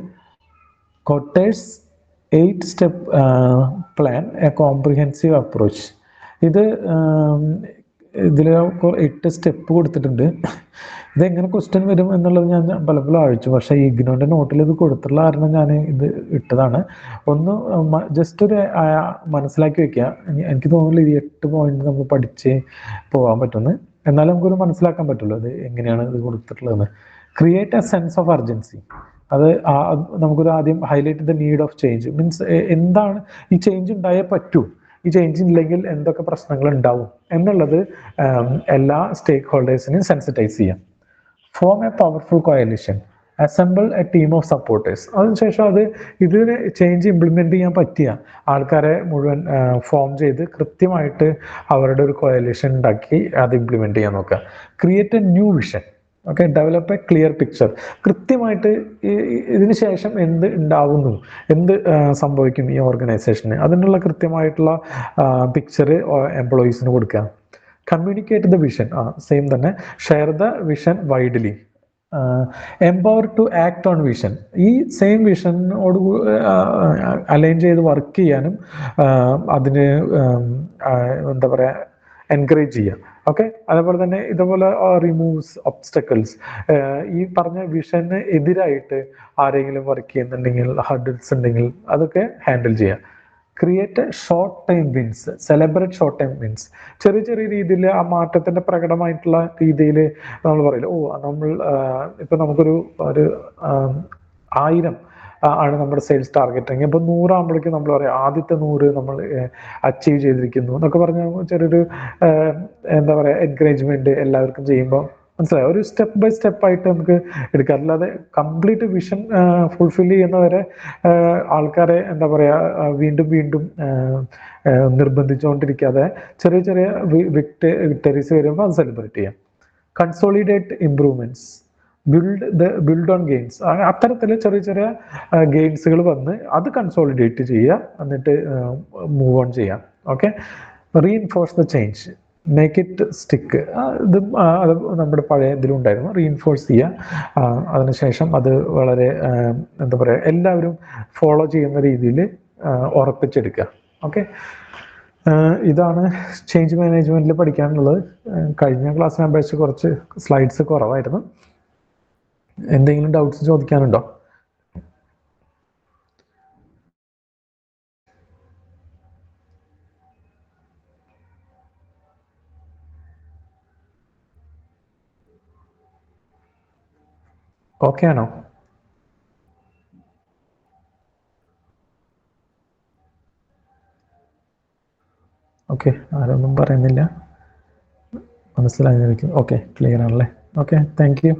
Quarters 8 step plan, A comprehensive approach. ഇതിൽ 8 സ്റ്റെപ്പ് കൊടുത്തിട്ടുണ്ട്. ഇതെങ്ങനെ ക്വസ്റ്റ്യൻ വരും എന്നുള്ളത് ഞാൻ പലപ്പോഴും അഴിച്ചു, പക്ഷേ ഇഗ്നോൻ്റെ നോട്ടിൽ ഇത് കൊടുത്തിട്ടുള്ള കാരണം ഞാൻ ഇത് ഇട്ടതാണ്. ഒന്ന് ജസ്റ്റ് ഒരു മനസ്സിലാക്കി വെക്കുക. എനിക്ക് തോന്നുന്നില്ല ഈ 8 പോയിന്റ് നമുക്ക് പഠിച്ച് പോകാൻ പറ്റുമെന്ന്. എന്നാലും നമുക്കൊരു മനസ്സിലാക്കാൻ പറ്റുള്ളൂ ഇത് എങ്ങനെയാണ് ഇത് കൊടുത്തിട്ടുള്ളതെന്ന്. Create a sense of urgency. അത് നമുക്കൊരു ആദ്യം highlight the need of change. Means എന്താണ് ഈ ചേഞ്ച് ഉണ്ടായേ പറ്റൂ, ഈ ചേഞ്ച് ഇല്ലെങ്കിൽ എന്തൊക്കെ പ്രശ്നങ്ങൾ ഉണ്ടാവും എന്നുള്ളത് എല്ലാ സ്റ്റേക്ക് ഹോൾഡേഴ്സിനെയും സെൻസിറ്റൈസ് ചെയ്യാം. Form A powerful coalition, assemble A team of supporters. അതിനുശേഷം ഇതിന് ചേഞ്ച് ഇംപ്ലിമെൻറ്റ് ചെയ്യാൻ പറ്റിയ ആൾക്കാരെ മുഴുവൻ ഫോം ചെയ്ത് കൃത്യമായിട്ട് അവരുടെ ഒരു കോയലിഷൻ ഉണ്ടാക്കി അത് ഇംപ്ലിമെൻറ്റ് ചെയ്യാൻ നോക്കുക. Create A new vision. Okay, develop A clear picture. കൃത്യമായിട്ട് ഇതിന് ശേഷം എന്ത് ഉണ്ടാവുന്നു, എന്ത് സംഭവിക്കും ഈ ഓർഗനൈസേഷന്, അതിനുള്ള കൃത്യമായിട്ടുള്ള പിക്ചർ എംപ്ലോയീസിന് കൊടുക്കുക. കമ്മ്യൂണിക്കേറ്റ് ദ വിഷൻ, സെയിം തന്നെ. Share the vision widely. Empower to act on vision. ഈ സെയിം വിഷനോട് അലൈൻ ചെയ്ത് വർക്ക് ചെയ്യാനും അതിന് എന്താ പറയുക, എൻകറേജ് ചെയ്യുക. ഓക്കെ, അതേപോലെ തന്നെ ഇതുപോലെ റിമൂവ്സ് ഒബ്സ്റ്റക്കിൾസ്. ഈ പറഞ്ഞ വിഷന് എതിരായിട്ട് ആരെങ്കിലും വർക്ക് ചെയ്യുന്നുണ്ടെങ്കിൽ, ഹർഡിൽസ് ഉണ്ടെങ്കിൽ അതൊക്കെ ഹാൻഡിൽ ചെയ്യുക. Create short time wins, celebrate short time wins. ചെറിയ ചെറിയ രീതിയിൽ ആ മാറ്റത്തിന്റെ പ്രകടമായിട്ടുള്ള രീതിയിൽ നമ്മൾ പറയില്ല, നമ്മൾ ഇപ്പൊ നമുക്കൊരു 1000 ആണ് നമ്മുടെ സെയിൽസ് ടാർഗറ്റ് എങ്കിൽ ഇപ്പൊ 100 ആകുമ്പോഴേക്കും നമ്മൾ പറയാം ആദ്യത്തെ 100 നമ്മൾ അച്ചീവ് ചെയ്തിരിക്കുന്നു എന്നൊക്കെ പറഞ്ഞ ചെറിയൊരു എന്താ പറയാ എൻകറേജ്മെന്റ് എല്ലാവർക്കും ചെയ്യുമ്പോൾ മനസ്സിലായി, ഒരു സ്റ്റെപ്പ് ബൈ സ്റ്റെപ്പ് ആയിട്ട് നമുക്ക് എടുക്കാം. അല്ലാതെ കംപ്ലീറ്റ് വിഷൻ ഫുൾഫിൽ ചെയ്യുന്നവരെ ആൾക്കാരെ എന്താ പറയാ വീണ്ടും വീണ്ടും നിർബന്ധിച്ചുകൊണ്ടിരിക്കാതെ ചെറിയ ചെറിയ വിക്ടറീസ് വരുമ്പോൾ അത് സെലിബ്രേറ്റ് ചെയ്യാം. Consolidate improvements, build on gains. അത്തരത്തിൽ ചെറിയ ചെറിയ ഗെയിൻസുകൾ വന്ന് അത് കൺസോളിഡേറ്റ് ചെയ്യുക, എന്നിട്ട് മൂവ് ഓൺ ചെയ്യാം. Okay, reinforce the change, make it stick. ഇത് അത് നമ്മുടെ പഴയ ഇതിലുണ്ടായിരുന്നു. റീഇൻഫോഴ്സ് ചെയ്യുക, അതിനുശേഷം അത് വളരെ എന്താ പറയുക എല്ലാവരും ഫോളോ ചെയ്യുന്ന രീതിയിൽ ഉറപ്പിച്ചെടുക്കുക. ഓക്കെ, ഇതാണ് ചേഞ്ച് മാനേജ്മെന്റിൽ പഠിക്കാനുള്ളത്. കഴിഞ്ഞ ക്ലാസ്സിനെ അപേക്ഷിച്ച് കുറച്ച് സ്ലൈഡ്സ് കുറവായിരുന്നു. എന്തെങ്കിലും ഡൗട്ട്സ് ചോദിക്കാനുണ്ടോ? ഓക്കെ ആണോ? ഓക്കെ, ആരൊന്നും പറയുന്നില്ല, മനസ്സിലായിരിക്കും. ഓക്കെ, ക്ലിയർ ആണല്ലേ? Okay, thank you.